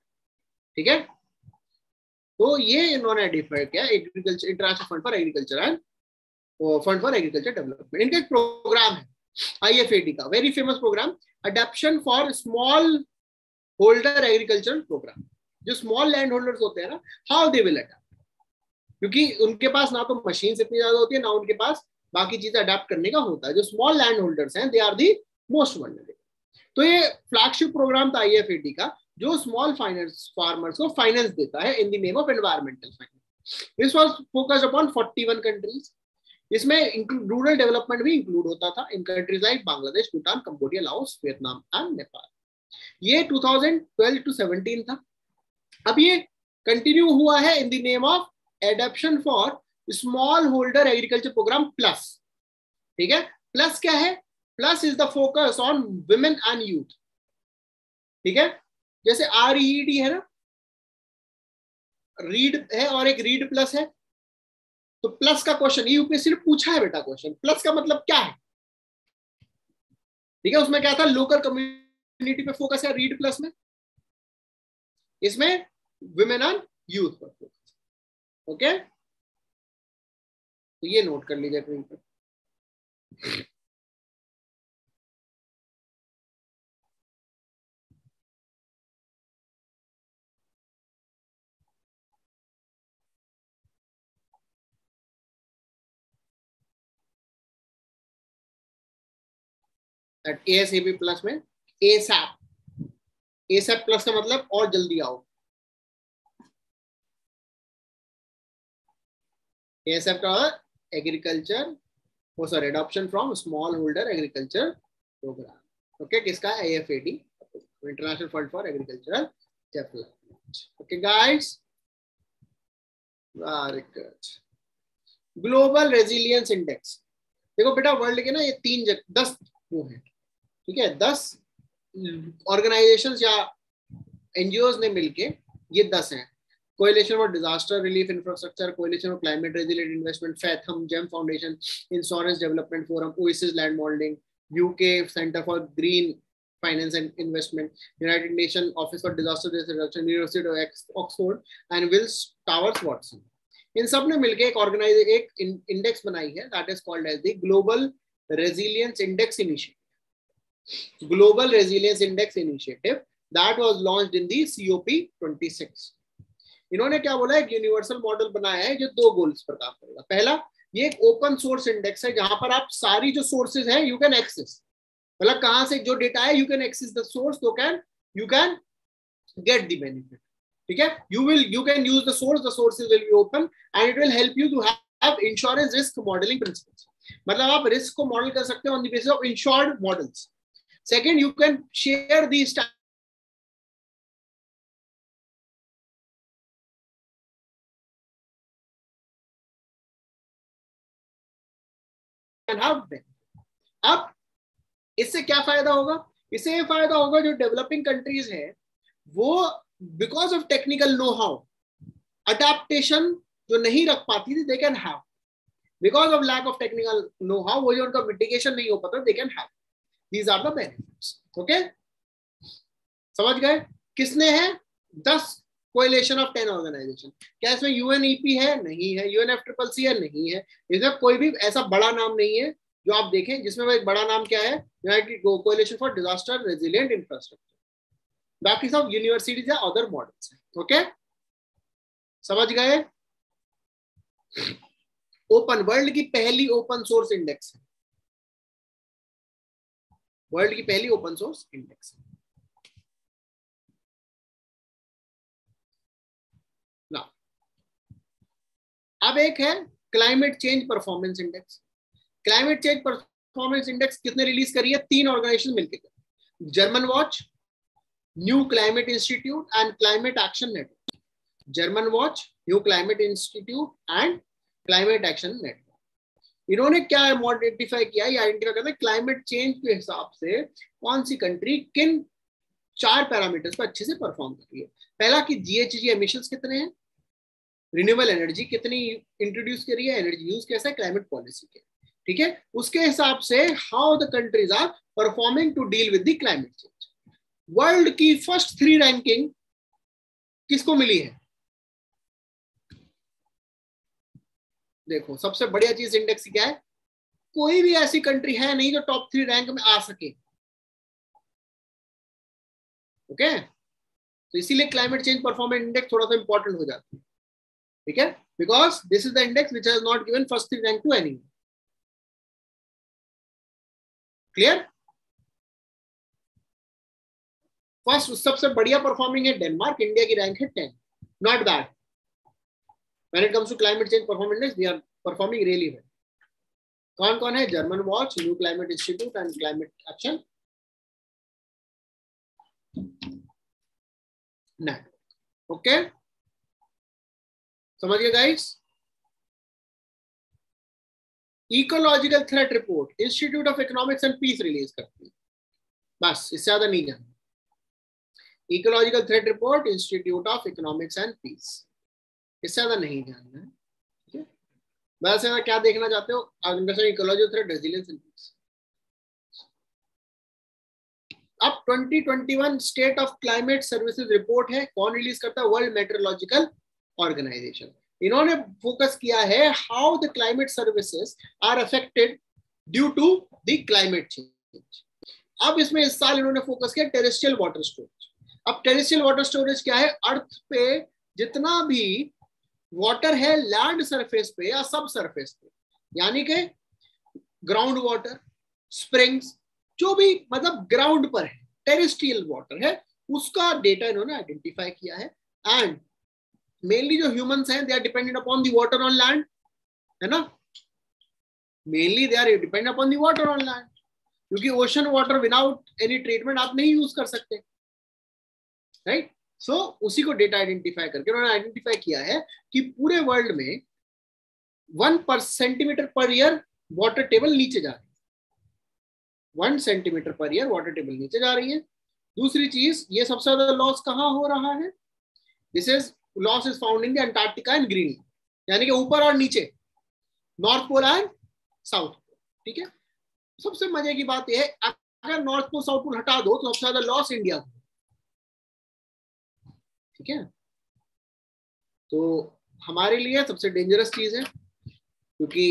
ठीक है, तो ये इन्होंने आइडेंटिफाई किया agriculture international fund for agriculture and fund for agriculture development. इनका एक प्रोग्राम है IFAD का, very famous programme, adoption for small holder agriculture programme. जो स्मॉल लैंड होल्डर्स होते हैं ना, हाउ दे विल अडॉप्ट, क्योंकि उनके पास ना तो मशीन इतनी ज्यादा होती है ना उनके पास बाकी चीजें अडॉप्ट करने का होता है। जो स्मॉल लैंड होल्डर्स हैं they are the most vulnerable. तो ये फ्लैगशिप प्रोग्राम था IFAD का, जो स्मॉल फाइनेंस फार्मर्स को फाइनेंस देता है in the name of environmental finance. This was focused upon 41 countries, इसमें रूरल डेवलपमेंट भी इंक्लूड होता था in countries like Bangladesh, Bhutan, Cambodia, Laos, Vietnam and Nepal. ये 2012 to 17 था। अब ये कंटिन्यू हुआ है in the name of adoption for small holder agriculture programme plus, ठीक है। प्लस क्या है, plus is the focus on women and youth, ठीक है। जैसे REED है ना, रीड है और एक रीड प्लस है, तो प्लस का क्वेश्चन यूपीएससी ने पूछा है बेटा, क्वेश्चन प्लस का मतलब क्या है, ठीक है। उसमें क्या था, लोकल कम्युनिटी पे फोकस है रीड प्लस में, इसमें वुमेन एंड यूथ पर फोकस, ओके। तो ये नोट कर लीजिए कहीं पर। ASAP प्लस में ASAP प्लस का मतलब और जल्दी आओ। ASAP का agriculture adoption from small holder agriculture programme, okay. किसका, IFAD, international fund for agricultural development, okay guys, very good. Global resilience index, देखो बेटा वर्ल्ड के ना ये 10 वो है, ठीक है, 10 ऑर्गेनाइजेशंस या NGOs ने मिलके ये 10 हैं। Coalition for disaster relief infrastructure, coalition for climate resilient investment, Fathom, Gem Foundation, insurance development forum, Oasis land modelling, UK centre for green finance and investment, United Nation office for disaster risk reduction, University of Oxford and Willis Towers Watson. इन सब ने मिलकर एक index बनाई है that is called as the global resilience index initiative, global resilience index initiative that was launched in the COP26। इन्होंने क्या बोला, एक यूनिवर्सल मॉडल बनाया है जो 2 गोल्स पर काम करेगा। पहला, ये एक ओपन सोर्स इंडेक्स है जहां पर आप सारी जो सोर्सेज हैं यू कैन एक्सेस, मतलब कहां से जो डेटा है you can access the source, तो you can get the benefit. ठीक है, you can use the sources will be open and it will help you to have insurance risk modeling principles। मतलब आप रिस्क को model कर सकते हो on the basis of insured models. Second, you can share these अब इससे क्या फायदा होगा? इससे ये फायदा होगा जो डेवलपिंग कंट्रीज है वो because of technical know how adaptation जो नहीं रख पाती थी, they can have, because of lack of technical know how, वो जो उनका मिटिगेशन नहीं हो पाता, they can have, these are the benefits. Okay, समझ गए? किसने है? 10 कोएलिशन ऑफ 10 ऑर्गेनाइजेशन। क्या इसमें यूएनईपी है? नहीं है। यूएनएफसीसीसी है? नहीं है। इसमें कोई भी ऐसा बड़ा नाम नहीं है जो आप देखें जिसमें वो एक बड़ा नाम क्या है, United coalition for disaster resilient infrastructure. बाकी सब यूनिवर्सिटीज या अदर मॉडल्स हैं। ओके, समझ गए? ओपन, वर्ल्ड की पहली ओपन सोर्स इंडेक्स है, वर्ल्ड की पहली ओपन सोर्स इंडेक्स है। ना अब एक है climate change performance index. Climate change performance index किसने रिलीज करी है? 3 ऑर्गेनाइजेशन मिलकर, German watch, new climate institute and climate action network. German watch, new climate institute and climate action network. इन्होंने क्या आइडेंटिफाई किया? ये आइडेंटिफाई करना है क्लाइमेट चेंज के हिसाब से कौन सी कंट्री किन 4 पैरामीटर्स पर अच्छे से परफॉर्म कर रही है। पहला कि जीएचजी एमिशंस कितने हैं, रिन्यूएबल एनर्जी कितनी इंट्रोड्यूस करी है, एनर्जी यूज कैसा है, क्लाइमेट पॉलिसी के, ठीक है, उसके हिसाब से how the countries are performing to deal with the climate change. World की फर्स्ट 3 रैंकिंग किसको मिली है? देखो, सबसे बढ़िया चीज इंडेक्स क्या है, कोई भी ऐसी कंट्री है नहीं जो टॉप 3 रैंक में आ सके। ओके, तो इसीलिए क्लाइमेट चेंज परफॉर्मेंस इंडेक्स थोड़ा सा इंपॉर्टेंट हो जाता है। ठीक है, because this is the index which has not given first 3 rank to any. Clear? First सबसे बढ़िया परफॉर्मिंग है डेनमार्क, इंडिया की रैंक है 10, not bad. When it comes to climate change performance index, they are performing really well. कौन कौन है? German watch, new climate institute and climate action network. Okay, समझिए guys. Ecological threat report institute of economics and peace release करती है, बस इससे ज्यादा नहीं जानना। Ecological threat report institute of economics and peace, इससे ज्यादा नहीं जानना है। ठीक है, वैसे क्या देखना चाहते हो? Understand ecology threat resilience and peace. अब 2021 state of climate services report है, कौन रिलीज करता है? World meteorological organisation. इन्होंने फोकस किया है how the climate services are affected due to the climate change. अब इसमें इस साल इन्होंने फोकस किया टेरेस्ट्रियल वाटर स्टोरेज। अब टेरेस्ट्रियल वाटर स्टोरेज क्या है? अर्थ पे जितना भी वाटर है लैंड सरफेस पे या सब सरफेस पे, यानी कि ग्राउंड वाटर, स्प्रिंग्स, जो भी मतलब ग्राउंड पर है, टेरेस्ट्रियल वाटर है, उसका डेटा इन्होंने आइडेंटिफाई किया है। एंड मेनली जो ह्यूमंस हैं they are dependent upon the water on land, है ना, mainly they are dependent upon the water on land, क्योंकि ocean water without any treatment आप नहीं यूज कर सकते, राइट। सो उसी को डेटा आइडेंटिफाई करके उन्होंने आइडेंटिफाई किया है कि पूरे वर्ल्ड में 1 centimetre per year water table नीचे जा रही है, 1 centimetre per year water table नीचे जा रही है। दूसरी चीज, ये सबसे ज्यादा लॉस कहाँ हो रहा है? This is loss is found in the Antarctica and Greenland, यानी कि ऊपर और नीचे, north pole and south pole. ठीक है, सबसे मजे की बात यह है अगर नॉर्थ पोल साउथ पोल हटा दो तो सबसे ज्यादा लॉस इंडिया को। ठीक है, तो हमारे लिए सबसे डेंजरस चीज है, क्योंकि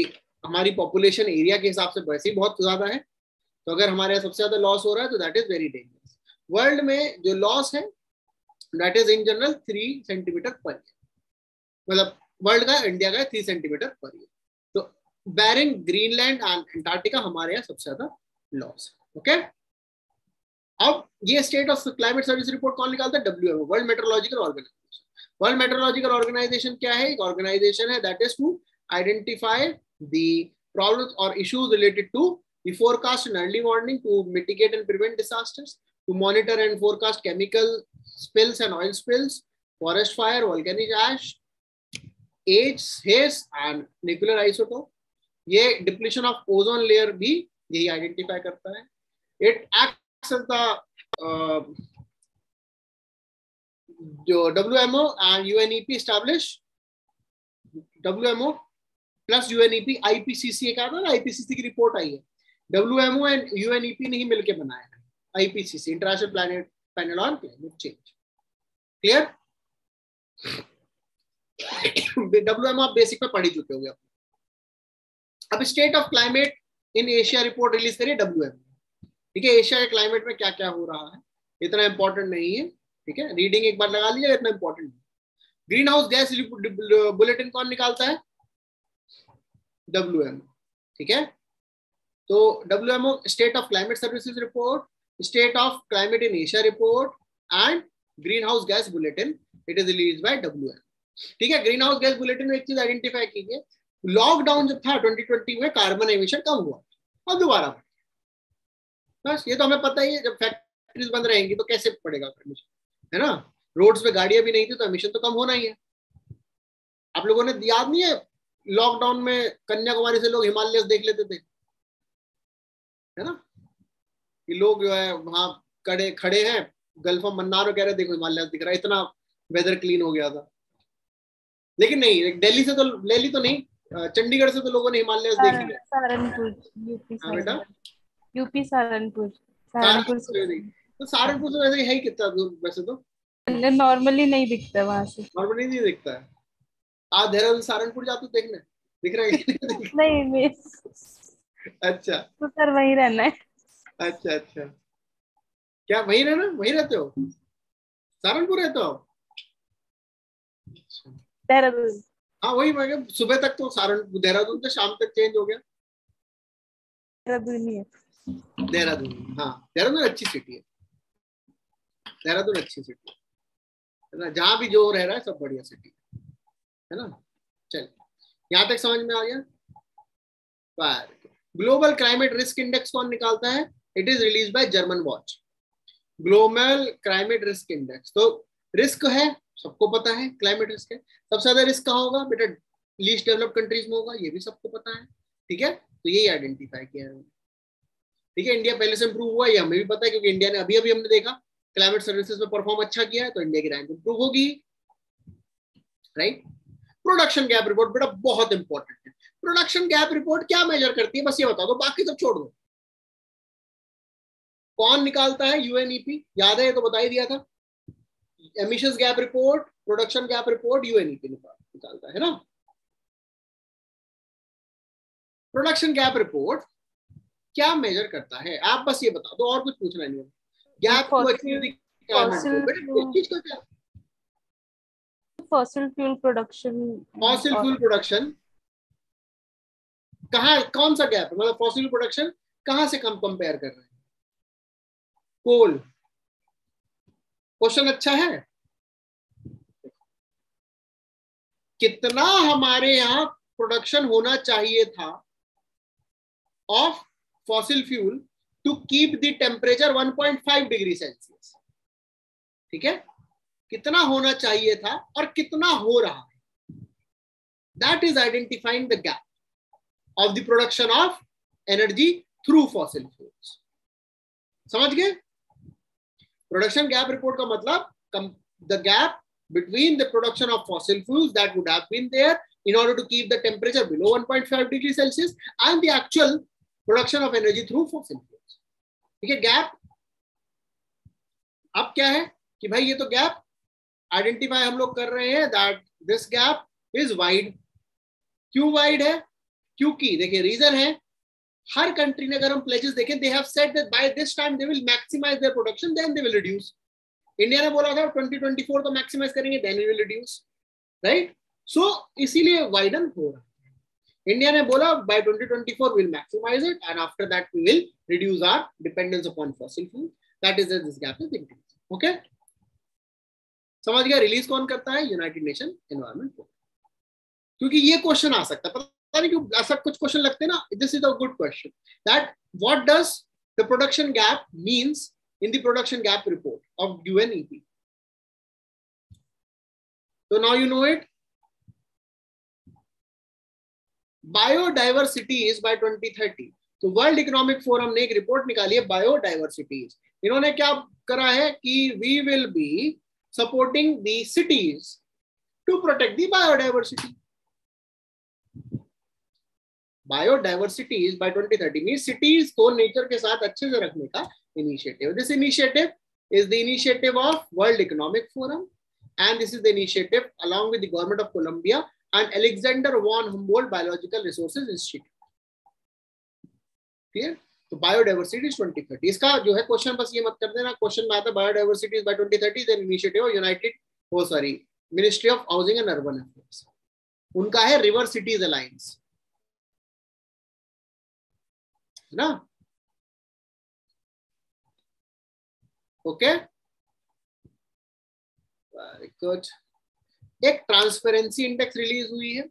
हमारी पॉपुलेशन एरिया के हिसाब से वैसे ही बहुत ज्यादा है, तो अगर हमारे यहाँ सबसे ज्यादा लॉस हो रहा है तो that is very dangerous. World में जो लॉस है that is in general 3 centimetre per year, मतलब वर्ल्ड का, इंडिया का 3 सेंटीमीटर पर ईयर। तो बैरिंग ग्रीनलैंड एंड अंटार्कटिका हमारे यहाँ सबसे ज्यादा लॉस। ओके, अब ये state of climate service report कौन निकालता है? WMO, world meteorological organisation. World meteorological organisation क्या है? एक ऑर्गेनाइजेशन है that is to identify the problems और issues related to the forecast and early warning, to mitigate and prevent disasters, to monitor and forecast chemical spills and oil spills, forest fire, volcanic ash, as, haze and nuclear isotope. ये depletion of ozone layer भी यही identify करता है। It acts as the जो WMO and UNEP establish, WMO plus UNEP IPCC एक आता है ना, IPCC की रिपोर्ट आई है, WMO एंड UNEP ने ही मिलकर बनाया है IPCC, international planet panel on climate change. Clear? WMO आप बेसिक में पढ़ ही चुके होंगे। अब state of climate in Asia report release करिए WMO। ठीक है, एशिया के क्लाइमेट में क्या क्या हो रहा है, इतना इंपॉर्टेंट नहीं है। ठीक है, रीडिंग एक बार लगा लीजिए, इतना important. Green house gas bulletin कौन निकालता है? WMO। ठीक है, तो WMO state of climate services report, state of climate in Asia report and green house gas bulletin, it is release bye WMO। ठीक है, ग्रीन हाउस गैस बुलेटिन में एक चीज आइडेंटिफाई कीजिए, लॉकडाउन जब था 2020 में कार्बन एमिशन कम हुआ और दोबारा बढ़ा। बस ये तो हमें पता ही है, जब फैक्ट्रीज बंद रहेंगी तो कैसे पड़ेगा एमिशन, है ना? रोड्स पे गाड़ियां भी नहीं थी तो एमिशन तो कम होना ही है। आप लोगों ने याद नहीं है लॉकडाउन में कन्याकुमारी से लोग हिमालय देख लेते थे, है ना? कि लोग जो है वहां खड़े हैं गल्फ ऑफ मन्नार और कह रहे देखो हिमालय दिख रहा है, इतना वेदर क्लीन हो गया था। लेकिन नहीं, दिल्ली तो नहीं, चंडीगढ़ से तो लोगों ने हिमालय देख लिया। सहारनपुर, यूपी, हाँ बेटा, यूपी सहारनपुर से तो सहारनपुर से वैसे है ही कितना दूर? वैसे तो नॉर्मली नहीं दिखता वहां से, नॉर्मली नहीं दिखता है। आप देहरादून सहारनपुर जाते हो देखने, दिख रहा है? नहीं मैं अच्छा तो सर वहीं रहना है। अच्छा अच्छा, क्या वहीं रहना, वहीं रहते हो? सहारनपुर रहते हो? देहरादून। हाँ वही मैं सुबह तक तो सहारनपुर, देहरादून से शाम तक चेंज हो गया। देहरादून ही है। देहरादून, हाँ देहरादून अच्छी सिटी है, देहरादून अच्छी सिटी है ना, जहाँ भी जो रह रहा है सब बढ़िया सिटी है ना। चल यहाँ तक समझ में आ गया? ग्लोबल क्लाइमेट रिस्क इंडेक्स कौन निकालता है? It is release by German watch. Global climate risk index, तो रिस्क है सबको पता है, क्लाइमेट रिस्क है। सबसे ज्यादा रिस्क कहाँ होगा बेटा? लीस्ट डेवलप्ड कंट्रीज में होगा, ये भी सबको पता है। ठीक है, तो यही आइडेंटिफाई किया है। ठीक है, इंडिया पहले से इंप्रूव हुआ, ये हमें भी पता है क्योंकि इंडिया ने अभी हमने देखा क्लाइमेट सर्विसेज में परफॉर्म अच्छा किया है, तो इंडिया की रैंक इंप्रूव होगी। राइट? प्रोडक्शन गैप रिपोर्ट बेटा बहुत इंपॉर्टेंट है। प्रोडक्शन गैप रिपोर्ट क्या मेजर करती है बस ये बता दो, बाकी सब छोड़ दो। कौन निकालता है? UNEP, याद है ये तो बता ही दिया था। Emissions gap report, production gap report UNEP निकालता है ना। प्रोडक्शन गैप रिपोर्ट क्या मेजर करता है आप बस ये बता दो, और कुछ पूछना नहीं है। Gap to achieve the fossil fuel production, fossil fuel production कहाँ, कौन सा गैप है? मतलब फॉसिल प्रोडक्शन कहां से कम कंपेयर कर रहे हैं? कोल। क्वेश्चन अच्छा है। कितना हमारे यहां प्रोडक्शन होना चाहिए था of fossil fuel to keep the temperature 1.5 degree Celsius? ठीक है, कितना होना चाहिए था और कितना हो रहा है? That is identifying the gap of the production of energy through fossil fuels. समझ गए? प्रोडक्शन गैप रिपोर्ट का मतलब the gap between the production of fossil fuels that would have been there in order to keep the temperature below 1.5 degrees Celsius and the actual production of energy through fossil fuels. ठीक है, gap अब क्या है कि भाई ये तो gap identify हम लोग कर रहे हैं that this gap is wide. क्यों वाइड है? क्योंकि देखिए रीजन है, हर कंट्री ने अगर हम प्लेजेस देखें, they have said that by this time they will maximise their production, then they will reduce. India ने बोला था 2024 तो मैक्सिमाइज करेंगे, then we will reduce. Right? So इसीलिए वाइडन हो रहा है। इंडिया ने बोला by 2024 will maximise it and after that we will reduce our dependence upon fossil fuel, that is this gap is increasing. Okay, समझ गया? Release कौन करता है? United Nation environment programme. क्योंकि ये क्वेश्चन आ सकता है, पता नहीं क्यों ऐसा कुछ क्वेश्चन लगते हैं ना। This is a good question that what does the production gap means in the production gap report of UNEP. So now you know it. Biodiversities by 2030। तो वर्ल्ड इकोनॉमिक फोरम ने एक रिपोर्ट निकाली है biodiversities. इन्होंने क्या करा है कि we will be supporting the cities to protect the biodiversity. Biodiversities by 2030 means cities को नेचर के साथ अच्छे से रखने का initiative. This initiative is the initiative of World Economic Forum, and this is the initiative along with the government of Colombia and Alexander von Humboldt Biological Resources Institute. Clear? तो biodiversity 2030 इसका जो है क्वेश्चन, बस ये मत कर देना, question में आता है biodiversity by 2030 the initiative of united ministry of housing and urban affairs. उनका है रिवर सिटीज अलायंस, है ना? Okay, very good. एक ट्रांसपेरेंसी इंडेक्स रिलीज हुई है,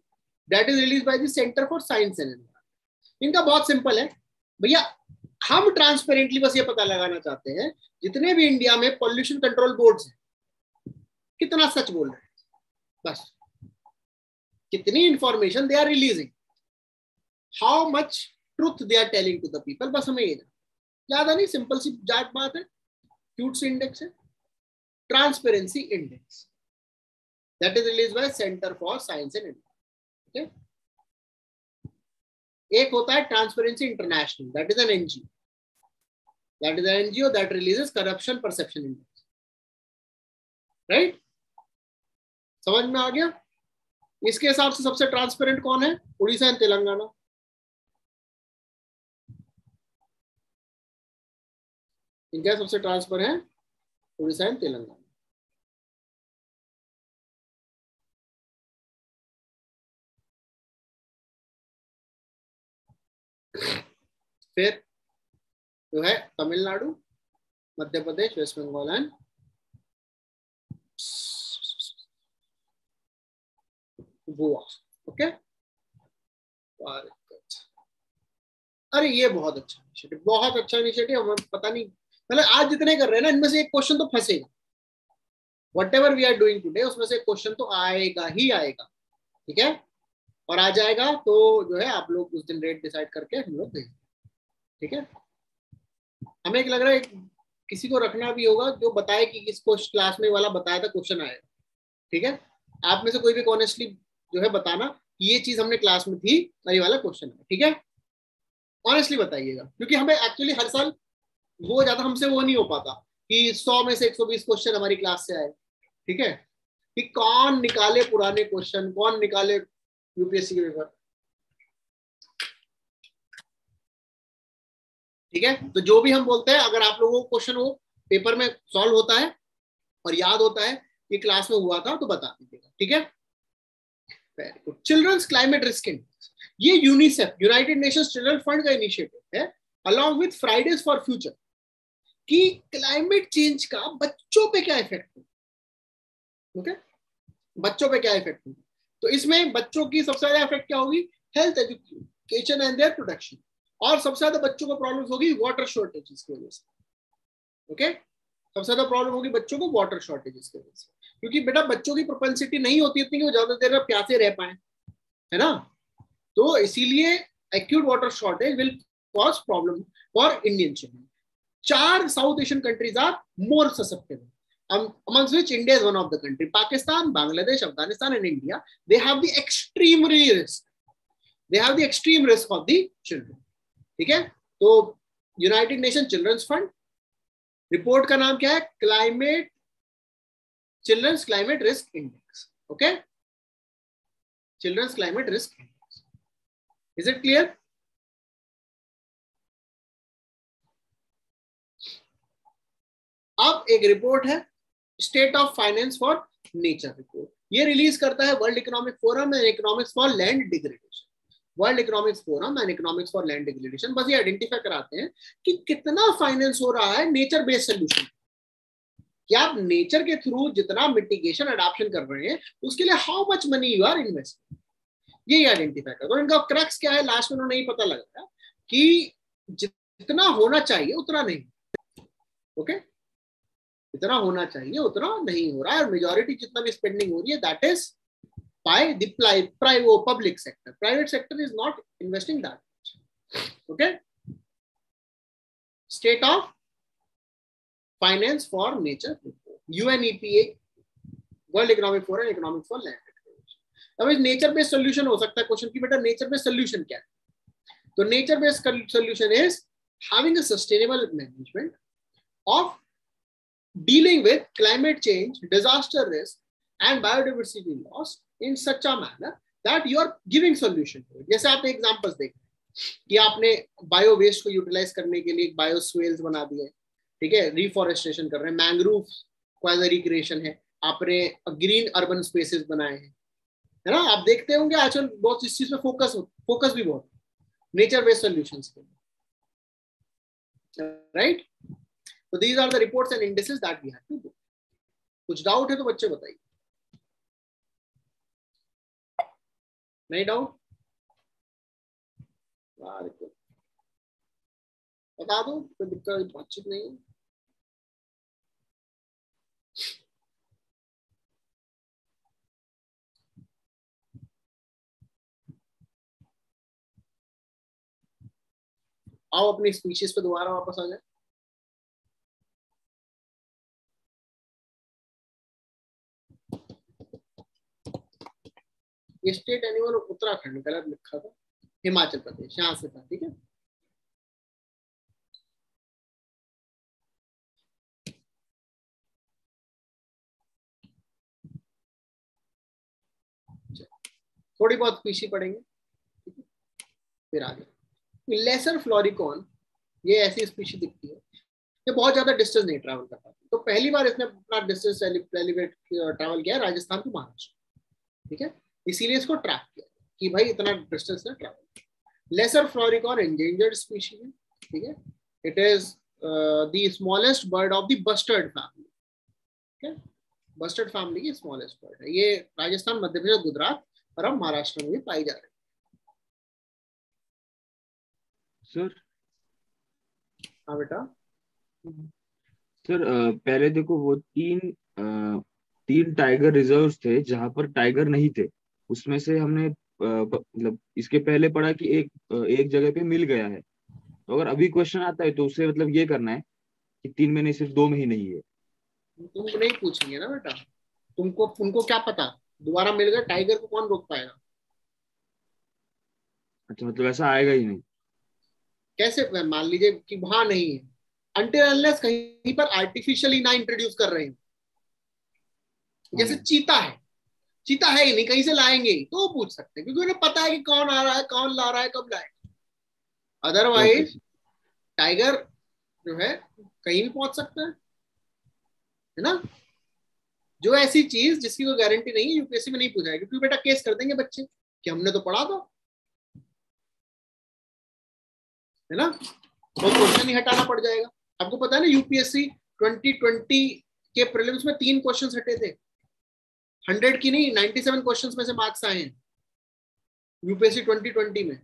that is release by the centre for science and environment. इनका बहुत simple है भैया, हम ट्रांसपेरेंटली बस ये पता लगाना चाहते हैं जितने भी इंडिया में पॉल्यूशन कंट्रोल बोर्ड्स हैं कितना सच बोल रहे हैं, बस कितनी information they are releasing, how much truth they are telling to the people, बस हमें ये ज्यादा नहीं, सिंपल सी जाट बात है। क्यूट सी इंडेक्स है transparency index, that is release bye centre for science and environment. एक होता है transparency international, that is an NGO, that is an NGO that releases corruption perception index, right? समझ में आ गया? इसके हिसाब से सबसे ट्रांसपेरेंट कौन है? उड़ीसा एंड तेलंगाना। इनका सबसे ट्रांसफर है उड़ीसा एंड तेलंगाना। फिर जो है Tamil Nadu, Madhya Pradesh, West Bengal and Goa. Okay, अरे ये बहुत अच्छा इनिशिएटिव, बहुत अच्छा इनिशिएटिव। हमें पता नहीं, मतलब आज जितने कर रहे हैं ना, इनमें से एक क्वेश्चन तो फंसेगा। Whatever we are doing today उसमें से एक क्वेश्चन तो आएगा ही आएगा, ठीक है? और आ जाएगा तो जो है आप लोग उस दिन रेट डिसाइड करके हम लोग देंगे, ठीक है? हमें एक लग रहा है किसी को रखना भी होगा जो बताए कि किसको क्लास में वाला बताया था क्वेश्चन आएगा, ठीक है? आप में से कोई भी ऑनेस्टली जो है बताना कि ये चीज हमने क्लास में थी और ये वाला क्वेश्चन है, ठीक है? ऑनेस्टली बताइएगा, क्योंकि हमें एक्चुअली हर साल वो ज्यादा हमसे वो नहीं हो पाता कि 100 में से 120 क्वेश्चन हमारी क्लास से आए, ठीक है? कि कौन निकाले पुराने क्वेश्चन, कौन निकाले यूपीएससी के पेपर, ठीक है? तो जो भी हम बोलते हैं, अगर आप लोगों को क्वेश्चन वो पेपर में सॉल्व होता है और याद होता है कि क्लास में हुआ था तो बता दीजिएगा, ठीक है? Very good. Children's climate risk index, ये UNICEF United Nations Children's Fund का इनिशिएटिव है along with Fridays for Future, कि क्लाइमेट चेंज का बच्चों पे क्या इफेक्ट है, ओके? बच्चों पे क्या इफेक्ट है? तो इसमें बच्चों की सबसे ज्यादा इफेक्ट क्या होगी? Health, education and their protection. और सबसे ज्यादा बच्चों को प्रॉब्लम होगी वाटर शॉर्टेजेस की वजह से, ओके? सबसे ज्यादा प्रॉब्लम होगी बच्चों को वाटर शॉर्टेजेस की वजह से, क्योंकि बेटा बच्चों की प्रोपेंसिटी नहीं होती इतनी कि वो ज्यादा देर प्यासे रह पाए, है ना? तो इसीलिए acute water shortage will cause problem for Indian children. 4 South Asian countries are more susceptible, amongst which India is one of the country. Pakistan, Bangladesh, Afghanistan and India, they have the extreme risk. They have the extreme risk of the children. ठीक है? तो United Nation children's fund report का नाम क्या है? Climate children's climate risk index, okay? Children's climate risk index, is it clear? अब एक report है state of finance for nature report, ये रिलीज करता है world economic forum and economics for land degradation. World economics forum and economics for land regulation, बस ये identify कराते हैं कि कितना फाइनेंस हो रहा है नेचर बेस्ड सोल्यूशन, कि आप नेचर के थ्रू जितना मिटिगेशन अडॉप्शन कर रहे हैं उसके लिए how much money you are investing, यही आइडेंटिफाई कर। तो इनका क्रक्स क्या है, लास्ट में उन्होंने नहीं पता लगा कि जितना होना चाहिए उतना नहीं, ओके जितना होना चाहिए उतना नहीं हो रहा है, और मेजॉरिटी जितना भी स्पेंडिंग हो रही है that is by the private public sector, private sector is not investing that much, okay. State of finance for nature, UNEPA, world economic forum, economic for land. अब इस नेचर बेस्ड सोल्यूशन हो सकता है question की, बेटा nature based solution क्या है? तो nature based solution is having a sustainable management of dealing with climate change, disaster risk and biodiversity loss in such a manner that you are giving solution to it. जैसे आपने examples देखे कि आपने bio waste को utilise करने के लिए बायोस्वेल्स बना दिए, ठीक है, रिफॉरेस्टेशन कर रहे हैं, मैंग्रोव को एज रिक्रिएशन है, आपने ग्रीन अर्बन स्पेसेस बनाए हैं, है ना। आप देखते होंगे आजकल बहुत इस चीज पे फोकस भी बहुत नेचर बेस्ड सॉल्यूशंस के, right. So these are the reports and indices that we have to do. कुछ डाउट है तो बच्चे बताइए, नहीं डाउट बता दो, कोई दिक्कत बातचीत नहीं है। आओ अपनी स्पीशीज पे दोबारा वापस आ जाए। ये स्टेट एनिमल उत्तराखंड गलत लिखा था, हिमाचल प्रदेश यहां से था, ठीक है। थोड़ी बहुत स्पीशी पढ़ेंगे, फिर आगे। लेसर फ्लोरिकॉन, ये ऐसी स्पीशी दिखती है ये बहुत ज्यादा डिस्टेंस नहीं ट्रैवल कर पाती, तो पहली बार इसने अपना डिस्टेंस एलिवेट ट्रैवल किया राजस्थान टू महाराष्ट्र, ठीक है, इसीलिए इसको ट्रैक किया कि भाई इतना डिस्टेंस ने ट्रैवल। लेसर फ्लोरिकॉन एंडेंजर्ड स्पीशीज है, ठीक है, it is the smallest bird of the bustard family, ठीक है, बस्टर्ड फैमिली की स्मॉलेस्ट बर्ड है। ये राजस्थान, मध्य प्रदेश, गुजरात और अब महाराष्ट्र में भी पाई जा रही है। सर हाँ बेटा। सर पहले देखो वो तीन टाइगर रिजर्व्स थे जहां पर टाइगर नहीं थे, उसमें से हमने मतलब इसके पहले पढ़ा कि एक जगह पे मिल गया है, तो अगर अभी क्वेश्चन आता है तो उसे मतलब ये करना है कि 3 में नहीं सिर्फ 2 में ही नहीं है। तुमको नहीं पूछेंगे ना बेटा, उनको क्या पता दोबारा मिल गया, टाइगर को कौन रोक पाएगा? अच्छा, मतलब ऐसा आएगा ही नहीं। कैसे मान लीजिए कि वहां नहीं है, अनटिल अनलेस कहीं पर आर्टिफिशियली ना इंट्रोड्यूस कर रहे हैं। जैसे चीता है ही नहीं, कहीं से लाएंगे ही तो पूछ सकते हैं, क्योंकि उन्हें पता है कि कौन आ रहा है, कौन ला रहा है, कब लाएगा। अदरवाइज टाइगर जो है कहीं भी पहुंच सकता है ना। जो ऐसी चीज जिसकी कोई गारंटी नहीं है यूपीएससी में नहीं पूछा है, क्योंकि बेटा केस कर देंगे बच्चे कि हमने तो पढ़ा था, है ना, तो क्वेश्चन ही हटाना पड़ जाएगा। आपको पता है ना यूपीएससी 2020 के प्रीलिम्स में 3 क्वेश्चन हटे थे, 100 की नहीं 97 क्वेश्चंस में से मार्क्स आए हैं यूपीएससी 2020 में,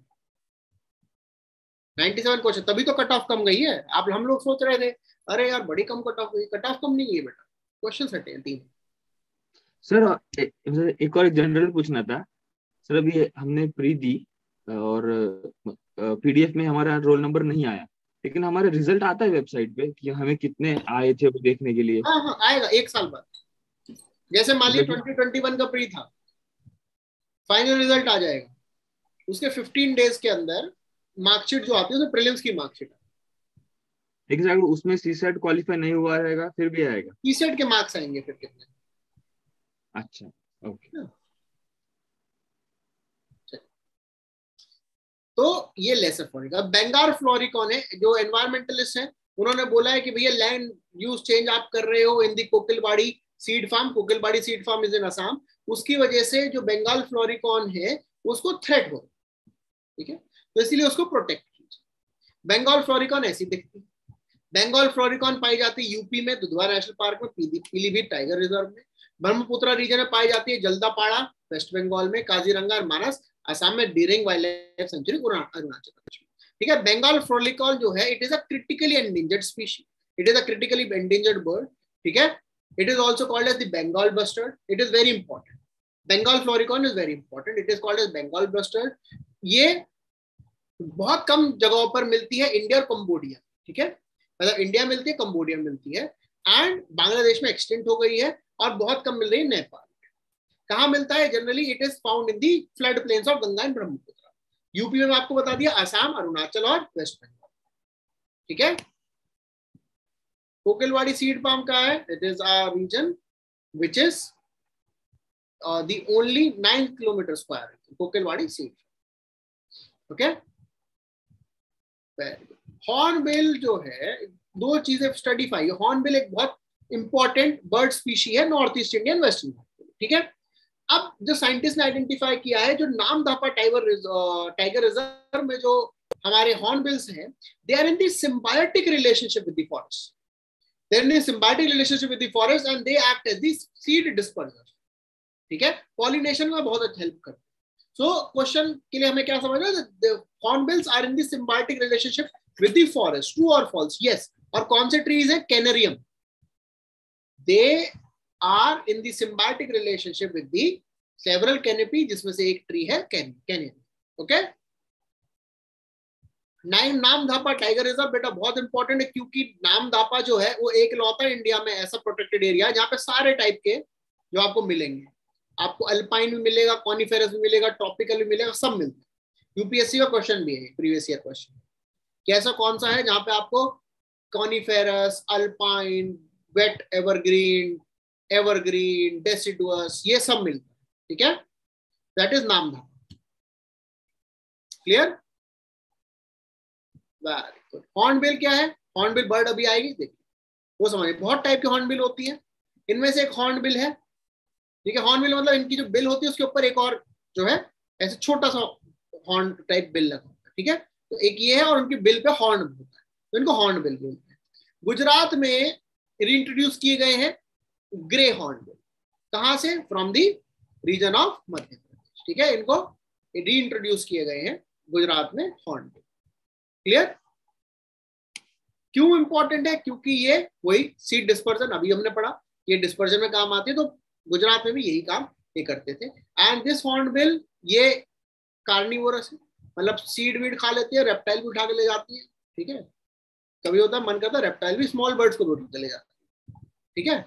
97 क्वेश्चन, तभी तो कट ऑफ कम गई है। आप हम लोग सोच रहे थे अरे यार बड़ी कम कट ऑफ गई, कट ऑफ कम नहीं है बेटा, क्वेश्चन हटे हैं 3। सर एक और जनरल पूछना था सर, अभी हमने प्री दी और पीडीएफ में हमारा रोल नंबर नहीं आया, लेकिन हमारा रिजल्ट आता है वेबसाइट पे कि हमें कितने आए थे वो देखने के लिए। हाँ आएगा 1 साल बाद, जैसे मान लीजिए 2021 का प्री था, फाइनल रिजल्ट आ जाएगा, उसके 15 डेज के अंदर मार्कशीट जो आती है उसमें प्रीलिम्स की मार्कशीट। लेकिन अगर उसमें सीसेट क्वालिफाई नहीं हुआ रहेगा फिर भी आएगा? सीसेट के मार्क्स आएंगे फिर कितने। अच्छा ओके। तो ये लेसर फ्लोरिकॉन। अब बेंगाल फ्लोरिकॉन है, जो एनवायरमेंटलिस्ट हैं उन्होंने बोला है कि भैया लैंड यूज चेंज आप कर रहे हो in the Kokilabari seed farm, Kokilabari seed farm is in Assam, उसकी वजह से जो बंगाल फ्लोरिकॉन है उसको थ्रेट हो, ठीक है, तो इसलिए उसको प्रोटेक्ट कीजिए। बंगाल फ्लोरिकॉन ऐसी दिखती है। बंगाल फ्लोरिकॉन पाई जाती है यूपी में दुधवा नेशनल पार्क में, पीलीभीत टाइगर रिजर्व में, ब्रह्मपुत्रा रीजन में पाई जाती है जल्दापाड़ा वेस्ट बंगाल में, काजीरंगा और मानस असम में, D'Ering wild life sanctuary Arunachal Pradesh में। ठीक है, बंगाल फ्लोरिकॉन जो है it is a critically endangered species, it is a critically endangered bird. ठीक है, it is also called as the Bengal bustard, it is very important. Bengal florican is very important, it is called as Bengal bustard. ये बहुत कम जगहों पर मिलती है, India और Cambodia. ठीक है, मतलब इंडिया मिलती है, कंबोडिया मिलती है, एंड बांग्लादेश में एक्सटेंट हो गई है, और बहुत कम मिल रही है नेपाल। कहाँ मिलता है generally? It is found in the flood plains of Ganga and Brahmaputra. UP में मैं आपको बता दिया, असम, अरुणाचल और वेस्ट बंगाल। ठीक है, कोकिलवाड़ी सीड पाम का है, it is a region which is the only 9 kilometre square, Kokilabari seed. Okay, hornbill जो है, दो चीजें स्टडी पाई। हॉर्नबिल एक बहुत इंपॉर्टेंट बर्ड स्पीशी है नॉर्थ ईस्ट इंडियन वेस्टर्न। ठीक है, अब जो साइंटिस्ट ने आइडेंटिफाई किया है, जो नामदाफा टाइगर रिजर्व में जो हमारे हॉर्नबिल्स हैं, they are in the symbiotic relationship with the forest, they are in the symbiotic relationship with the forest and they act as the seed disperser. ठीक है, पॉलिनेशन में बहुत अच्छा हेल्प करते हैं। सो क्वेश्चन के लिए हमें क्या समझना है? The hornbills are in the symbiotic relationship with the forest, true और फॉल्स? यस। और कौन से ट्रीज है? कैनेरियम, दे are in the symbiotic relationship with the several canopy, जिसमें से एक ट्री है कैनेरियम। ओके, नामदापा टाइगर रिजर्व बेटा बहुत इंपॉर्टेंट है, क्योंकि नामदापा जो है वो एक लौता इंडिया में ऐसा प्रोटेक्टेड एरिया है जहां पे सारे टाइप के जो आपको मिलेंगे, आपको अल्पाइन भी मिलेगा, कॉनिफेरस भी मिलेगा, ट्रॉपिकल भी मिलेगा, सब मिलता है। यूपीएससी का क्वेश्चन भी है, प्रीवियस ईयर क्वेश्चन, कैसा कौन सा है जहां पे आपको coniferous, alpine, wet evergreen, deciduous, ये सब मिलता है। ठीक है, that is Namdapha. Clear? Very good. Hornbill क्या है? हॉर्नबिल बर्ड अभी आएगी, देखिए वो समझिए। बहुत टाइप की हॉर्नबिल होती है, इनमें से एक हॉर्नबिल है। ठीक है, हॉर्नबिल मतलब इनकी जो बिल होती है उसके ऊपर एक और जो है ऐसे छोटा सा हॉर्न टाइप बिल लगा होता है। ठीक है, तो एक ये है और उनकी बिल पे हॉर्न होता है, तो इनको हॉर्नबिल बोलते हैं। गुजरात में रीइंट्रोड्यूस किए गए हैं ग्रे हॉर्नबिल। कहां से? From the reason of Madhya Pradesh. ठीक है, इनको रीइंट्रोड्यूस किए गए हैं गुजरात में हॉर्नबिल। क्लियर? क्यों इंपॉर्टेंट है? क्योंकि ये वही सीड डिस्पर्जन अभी हमने पढ़ा, ये डिस्पर्जन में काम आते हैं, तो गुजरात में भी यही काम ये करते थे। एंड दिस हॉर्नबिल ये कार्निवोरस है, मतलब सीड वीड खा लेती है, रेप्टाइल भी उठा के ले जाती है। ठीक है, कभी होता है मन करता है रेप्टाइल भी स्मॉल बर्ड्स को भी उठा के ले जाता है। ठीक है,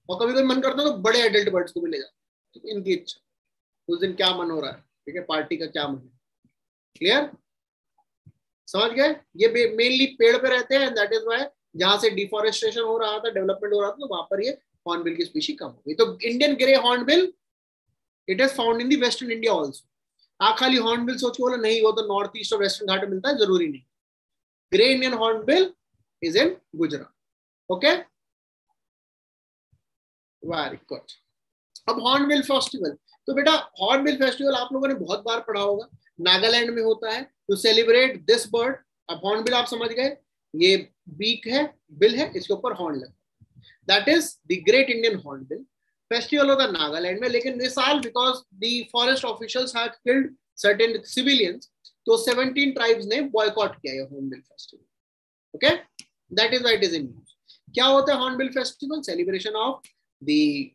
और कभी कभी मन करता है तो बड़े एडल्ट बर्ड्स को भी ले जाते हैं, इनकी इच्छा, उस दिन क्या मन हो रहा है। ठीक है, पार्टी का क्या मन है। क्लियर? समझ गए? ये मेनली पेड़ पे रहते हैं, दैट इज वाई जहां से डिफॉरेस्टेशन हो रहा था, डेवलपमेंट हो रहा था, तो वहां पर ये हॉर्नबिल की स्पीशी कम हो गई। तो Indian grey hornbill it is found in the western India also. आप खाली हॉर्नबिल सोच के बोलो नहीं, वो तो नॉर्थ ईस्ट और वेस्टर्न घाट में मिलता है, जरूरी नहीं। Grey Indian hornbill is in Gujarat. Okay, very good. अब हॉर्नबिल फेस्टिवल, तो बेटा हॉर्नबिल फेस्टिवल आप लोगों ने बहुत बार पढ़ा होगा, नागालैंड में होता है टू सेलिब्रेट दिस बर्ड। अब हॉर्नबिल आप समझ गए, ये बीक है, बिल है, इसके ऊपर हॉर्न लगा, that is the great Indian hornbill. Festival होता है नागालैंड में, लेकिन इस साल because the forest officials have killed certain civilians, तो 17 ट्राइब्स ने बॉयकॉट किया ये hornbill festival. Okay, that is why it is in news. क्या होता है hornbill festival? Celebration of the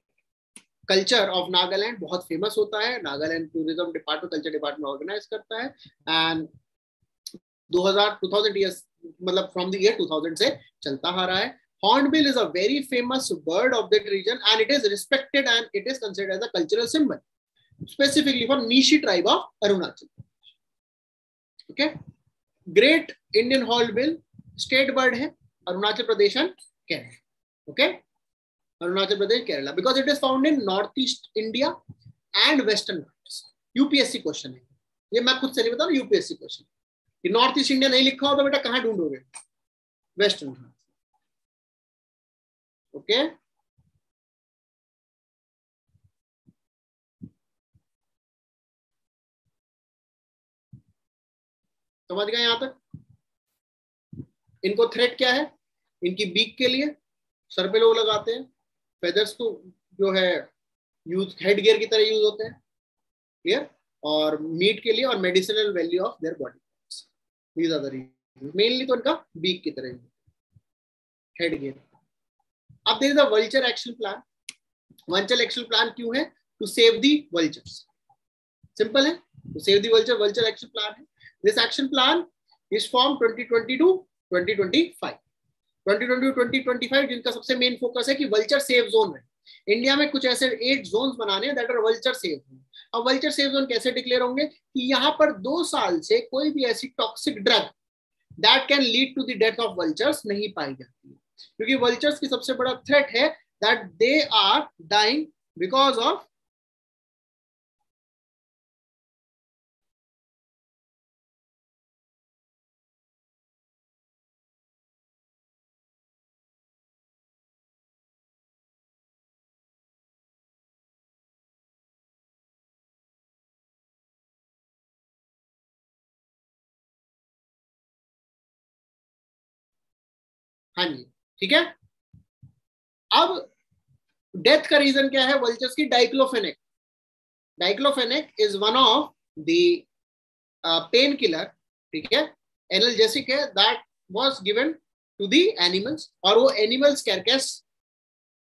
culture of Nagaland, बहुत फेमस होता है। Nagaland tourism department, culture department organise करता है, एंड 2000 ईयर्स मतलब फ्रॉम द ईयर 2000 से चलता आ रहा है। Hornbill is a very famous bird of that region and it is respected and it is considered as a cultural symbol, specifically for Nishi tribe of Arunachal. Okay, Great Indian Hornbill state bird है Arunachal Pradesh and Kerala. Okay, Arunachal Pradesh Kerala, because it is found in northeast India and western Ghats. UPSC question है ये, मैं खुद से नहीं बता रहा, UPSC question. North east India नहीं लिखा हो तो बेटा कहां ढूंढोगे? वेस्टर्न घाट। ओके, समझ गए यहां तक? इनको थ्रेट क्या है? इनकी बीक के लिए सर पे लोग लगाते हैं, फेदर्स को जो है यूज हेड गियर की तरह यूज होते हैं, क्लियर, और मीट के लिए और medicinal value of their body, these are the reason. Mainly तो इनका बीक की तरह हेड गियर। अब there is a vulture action plan. Vulture action plan क्यों है? To save the vultures, simple है, to save the vulture, vulture action plan है। This action plan is from 2020 to 2025, 2020 to 2025, जिनका सबसे main focus है कि vulture safe zone है। India में कुछ ऐसे 8 जोन्स बनाने हैं that are vulture safe zone. अब वल्चर सेफ जोन कैसे डिक्लेयर होंगे? कि यहाँ पर 2 साल से कोई भी ऐसी toxic drug that can lead to the death of vultures नहीं पाई जाती है, क्योंकि वल्चर्स की सबसे बड़ा थ्रेट है that they are dying because of हाँ जी, ठीक है। अब डेथ का रीजन क्या है वल्चर्स की? Diclofenac. Diclofenac is one of the pain killer, ठीक है, एनाल्जेसिक है, that was given to the animals, और वो एनिमल्स कैरकेस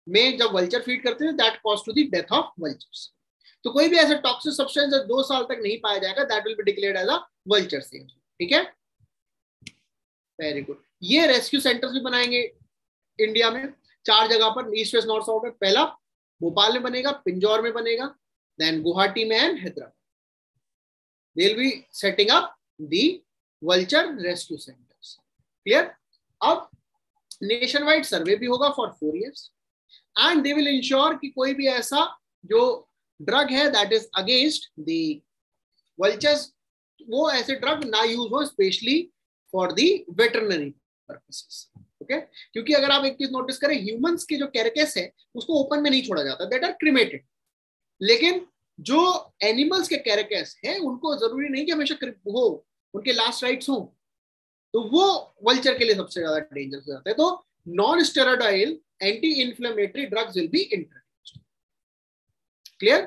में जब वल्चर फीड करते थे that cause to the death of vultures. तो कोई भी ऐसा टॉक्सिक सब्सटेंस 2 साल तक नहीं पाया जाएगा, that will be declared as a vulture safe, ठीक है। Very good. ये रेस्क्यू सेंटर्स भी बनाएंगे इंडिया में 4 जगह पर, ईस्ट वेस्ट नॉर्थ साउथ में। पहला भोपाल में बनेगा, पिंजौर में बनेगा, देन गुवाहाटी में and Hyderabad. They will be setting up the vulture rescue centres, clear. अब नेशन वाइड सर्वे भी होगा for 4 years and they will ensure कि कोई भी ऐसा जो ड्रग है that is against the vultures, वो ऐसे ड्रग ना यूज हो, specially for the veterinary purposes, okay. क्योंकि अगर आप एक चीज नोटिस करें, ह्यूमंस की जो कैरकेस है उसको ओपन में नहीं छोड़ा जाता, दैट आर क्रिमेटेड, लेकिन जो एनिमल्स के कैरकेस है उनको जरूरी नहीं कि हमेशा हो, उनके लास्ट राइट्स हो, तो वो वल्चर के लिए सबसे ज्यादा डेंजरस हो जाता है। तो non steroidal anti inflammatory drugs will be introduced, clear,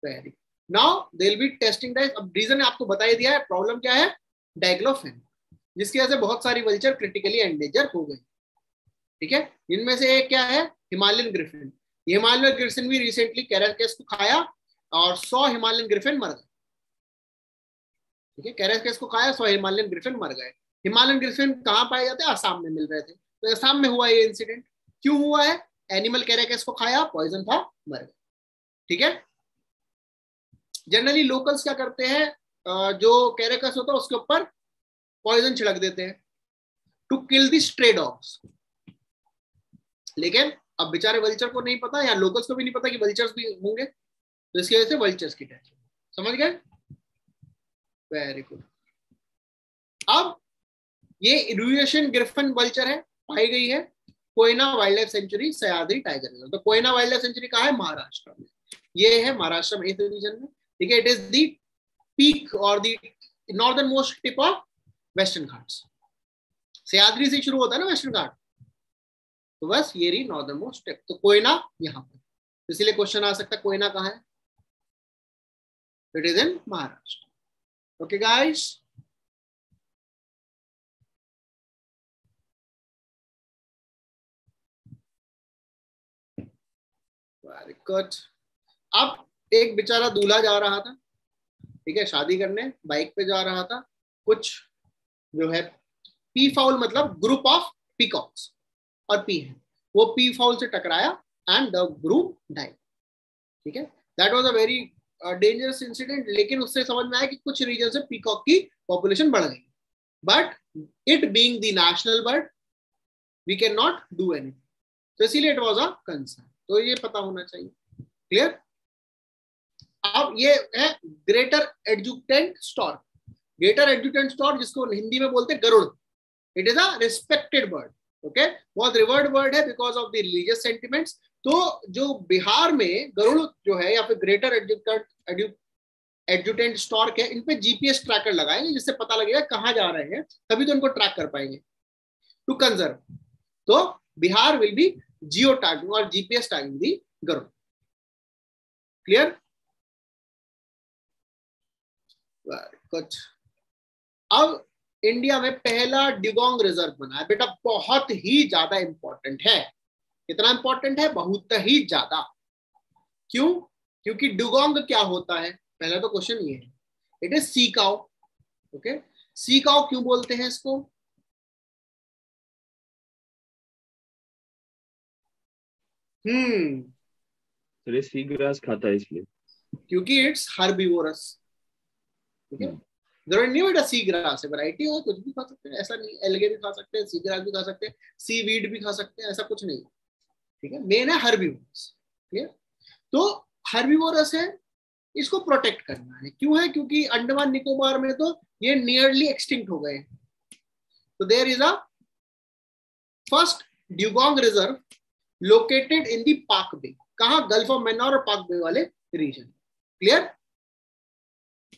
very. Now they will be testing that. अब रीजन आपको बता ही दिया है, प्रॉब्लम क्या है? डाइक्लोफेनेक, जिसकी वजह से बहुत सारी वल्चर क्रिटिकली एंडेंजर हो गई, ठीक है। इनमें से एक क्या है? Himalayan Griffin. हिमालयन ग्रिफिन भी रिसेंटली कैरकेस को खाया और 100 हिमालयन ग्रिफिन मर गए, ठीक है। कैरकेस को खाया, 100 हिमालयन ग्रिफिन मर गए। हिमालयन ग्रिफिन कहाँ पाए जाते हैं? असम में मिल रहे थे, तो असम में हुआ ये इंसिडेंट। क्यों हुआ है? एनिमल कैरकेस को खाया, पॉइजन था, मर गए, ठीक है। जनरली लोकल्स क्या करते हैं, जो कैरकेस होता है उसके ऊपर पॉइजन छिड़क देते हैं to kill the stray dogs, लेकिन अब बेचारे वल्चर को नहीं पता या लोकल्स को भी नहीं पता कि वल्चर्स भी होंगे, तो इसकी वजह से वल्चर्स की डेथ। समझ गए? Very good. अब ये यूरेशियन ग्रिफिन वल्चर है, पाई गई है Koyna wild life sanctuary, Sahyadri tiger reserve. तो कोयना वाइल्ड लाइफ सेंचुरी कहाँ है? महाराष्ट्र में। ये है महाराष्ट्र में, 8th रीजन में, ठीक है। इट इज द पीक और the northern most tip of western Ghats. Sahyadri से शुरू होता है ना वेस्टर्न घाट, तो बस ये रही नॉर्दर्न मोस्ट टिप। तो कोयना यहाँ पर, इसीलिए क्वेश्चन आ सकता है कोयना कहाँ है? It is in Maharashtra, okay guys. Very good. अब एक बेचारा दूल्हा जा रहा था, ठीक है, शादी करने, बाइक पे जा रहा था। कुछ जो है पी फाउल, मतलब ग्रुप ऑफ पीकॉक्स, और पी है, वो पी फाउल से टकराया एंड द ग्रुप डाइड, ठीक है। That was a very dangerous incident, लेकिन उससे समझ में आया कि कुछ रीजन से पीकॉक की पॉपुलेशन बढ़ गई, but it being the national bird we can not do anything, तो इसीलिए इट वाज अ कंसर्न। तो ये पता होना चाहिए, क्लियर। अब ये है greater adjutant stork. Greater adjutant stork, जिसको हिंदी में बोलते हैं गरुड़, it is a respected bird, okay. बहुत रिवर्ड बर्ड है because of the religious sentiments. तो जो बिहार में गरुड़ जो है, या फिर ग्रेटर एडजुटेंट, स्टॉर्क है, इन पे जीपीएस ट्रैकर लगाएंगे जिससे पता लगेगा कहाँ जा रहे हैं, तभी तो इनको ट्रैक कर पाएंगे टू कंजर्व। तो Bihar will be geo tagging और जीपीएस टैगिंग दी गरुड़। क्लियर? कुछ अब इंडिया में पहला ड्यूगोंग रिजर्व बना है बेटा, बहुत ही ज्यादा इंपॉर्टेंट है। कितना इंपॉर्टेंट है? बहुत ही ज्यादा। क्यों? क्योंकि ड्यूगोंग क्या होता है, पहला तो क्वेश्चन ये है। It is sea cow. Okay, sea cow क्यों बोलते हैं इसको? अरे सी ग्रास खाता है इसलिए, क्योंकि इट्स हर्बीवोरस। ठीक है, जरूरी नहीं बेटा सी ग्रास है, वैरायटी हो, कुछ भी खा सकते हैं, ऐसा नहीं। एल्गे भी खा सकते हैं, सी ग्रास भी खा सकते हैं, सी वीड भी खा सकते हैं, ऐसा कुछ नहीं। ठीक है, मेन है हर्बीवोरस। क्लियर? तो हर्बीवोरस है, इसको प्रोटेक्ट करना है। क्यों है? क्योंकि अंडमान निकोबार में तो ये नियरली एक्सटिंक्ट हो गए। तो there is a first dugong reserve located in the Palk bay. कहा? गल्फ ऑफ मन्नार और पाक बे वाले region. Clear?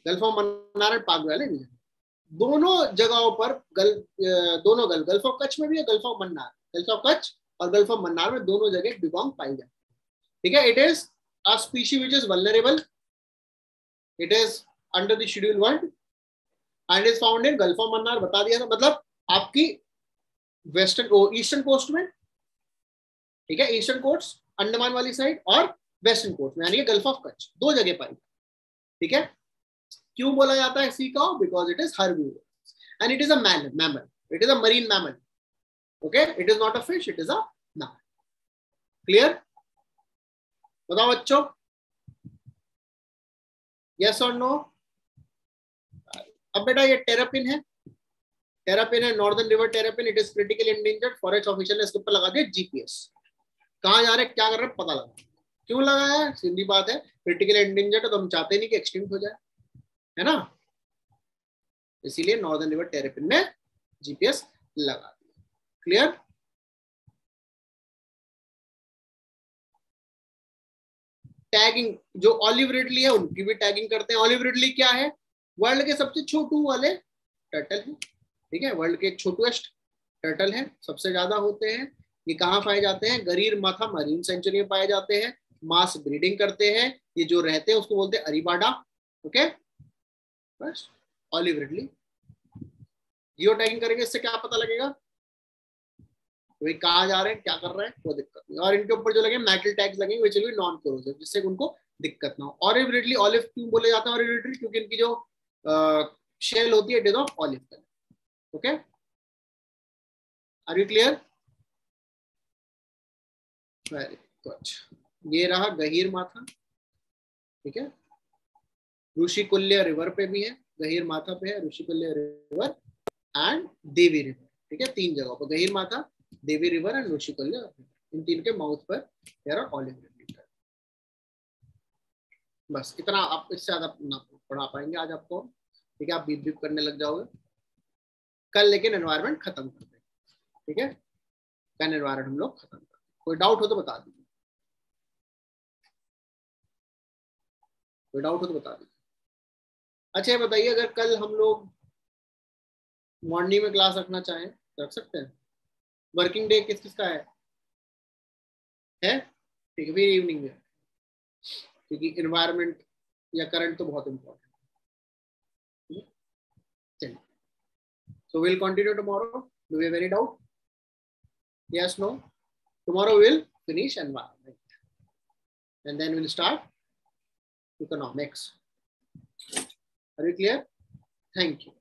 Gulf of Mannar और पाक बे वाले रीजन, दोनों जगहों पर दोनों गल्फ ऑफ कच्छ में भी है, gulf of Mannar, gulf of Kutch और गल्फ ऑफ मन्नार में दोनों जगह ड्यूगोंग पाई जाती है। ठीक है, it is a species which is vulnerable, it is under the schedule 1 and is found in gulf of Mannar. बता दिया था, मतलब आपकी वेस्टर्न ईस्टर्न कोस्ट में, ठीक है, ईस्टर्न कोस्ट अंडमान वाली साइड और वेस्टर्न कोस्ट में, यानी कि गल्फ ऑफ कच्छ, दो जगह पाई। ठीक है, क्यों बोला जाता है sea cow? Because it is herbivorous and it is a mammal, it is a marine mammal. Okay, it is not a fish, it is a mammal. Clear? बताओ बच्चों, यस और नो? अब बेटा ये टेरापिन है, टेरापिन है, northern river terrapin, it is critically endangered. Forest official ने इसके ऊपर लगा दिया जीपीएस। कहाँ जा रहे, क्या कर रहे, पता लगा। क्यों लगाया है? सीधी बात है, क्रिटिकली एंडेंजर्ड है तो हम चाहते नहीं कि एक्सटिंक्ट हो जाए, है ना, इसीलिए नॉर्दर्न रिवर टेरापिन में जीपीएस लगा दिया। क्लियर? टैगिंग, जो ऑलिव रिडली है उनकी भी टैगिंग करते हैं। ऑलिव रिडली क्या है? वर्ल्ड के सबसे छोटू वाले टर्टल है। ठीक है, वर्ल्ड के छोटेस्ट टर्टल है, सबसे ज्यादा होते हैं। ये कहाँ पाए जाते हैं? गरीर माथा मरीन सेंचुरी में पाए जाते हैं। मास ब्रीडिंग करते हैं, ये जो रहते हैं उसको बोलते हैं अरीबाडा। ओके, बस ऑलिव रिडली। जियो टैगिंग करेंगे, इससे क्या पता लगेगा भाई कहाँ जा रहे हैं, क्या कर रहे हैं, कोई दिक्कत नहीं। और इनके ऊपर जो लगे मेटल टैग्स लगेंगे which will be non corrosive, जिससे उनको दिक्कत ना हो। ऑलिव रिडली, ऑलिव क्यों बोले जाते हैं ऑलिव रिडली? क्योंकि इनकी जो शेल होती है it is of olive colour. Okay, are you clear? Very good. ये रहा गहीर माथा। ठीक है, ऋषिकुल्य रिवर पे भी है, गहीर माथा पे है Rushikulya river and Devi river. ठीक है, तीन जगहों पर गहीर माथा, देवी रिवर एंड ऋषिकुल्य, इन तीन के माउथ पर देयर आर ऑलिव रिडली। बस इतना, आप इससे ज्यादा ना पढ़ा पाएंगे आज आपको। ठीक है, आप बीप बीप करने लग जाओगे कल, लेकिन एनवायरनमेंट खत्म कर देंगे। ठीक है, कल एनवायरनमेंट हम लोग खत्म कर देंगे। कोई डाउट हो तो बता दीजिए, कोई डाउट हो तो बता दीजिए। अच्छा ये बताइए, अगर कल हम लोग मॉर्निंग में क्लास रखना चाहें तो रख सकते हैं? वर्किंग डे किस किसका है? ठीक है, फिर इवनिंग में, क्योंकि एनवायरनमेंट या करंट तो बहुत इंपॉर्टेंट है। चलिए, so we'll continue tomorrow. Do you have any doubt? Yes, no? Tomorrow we'll finish environment and then we'll start economics. Are you clear? Thank you.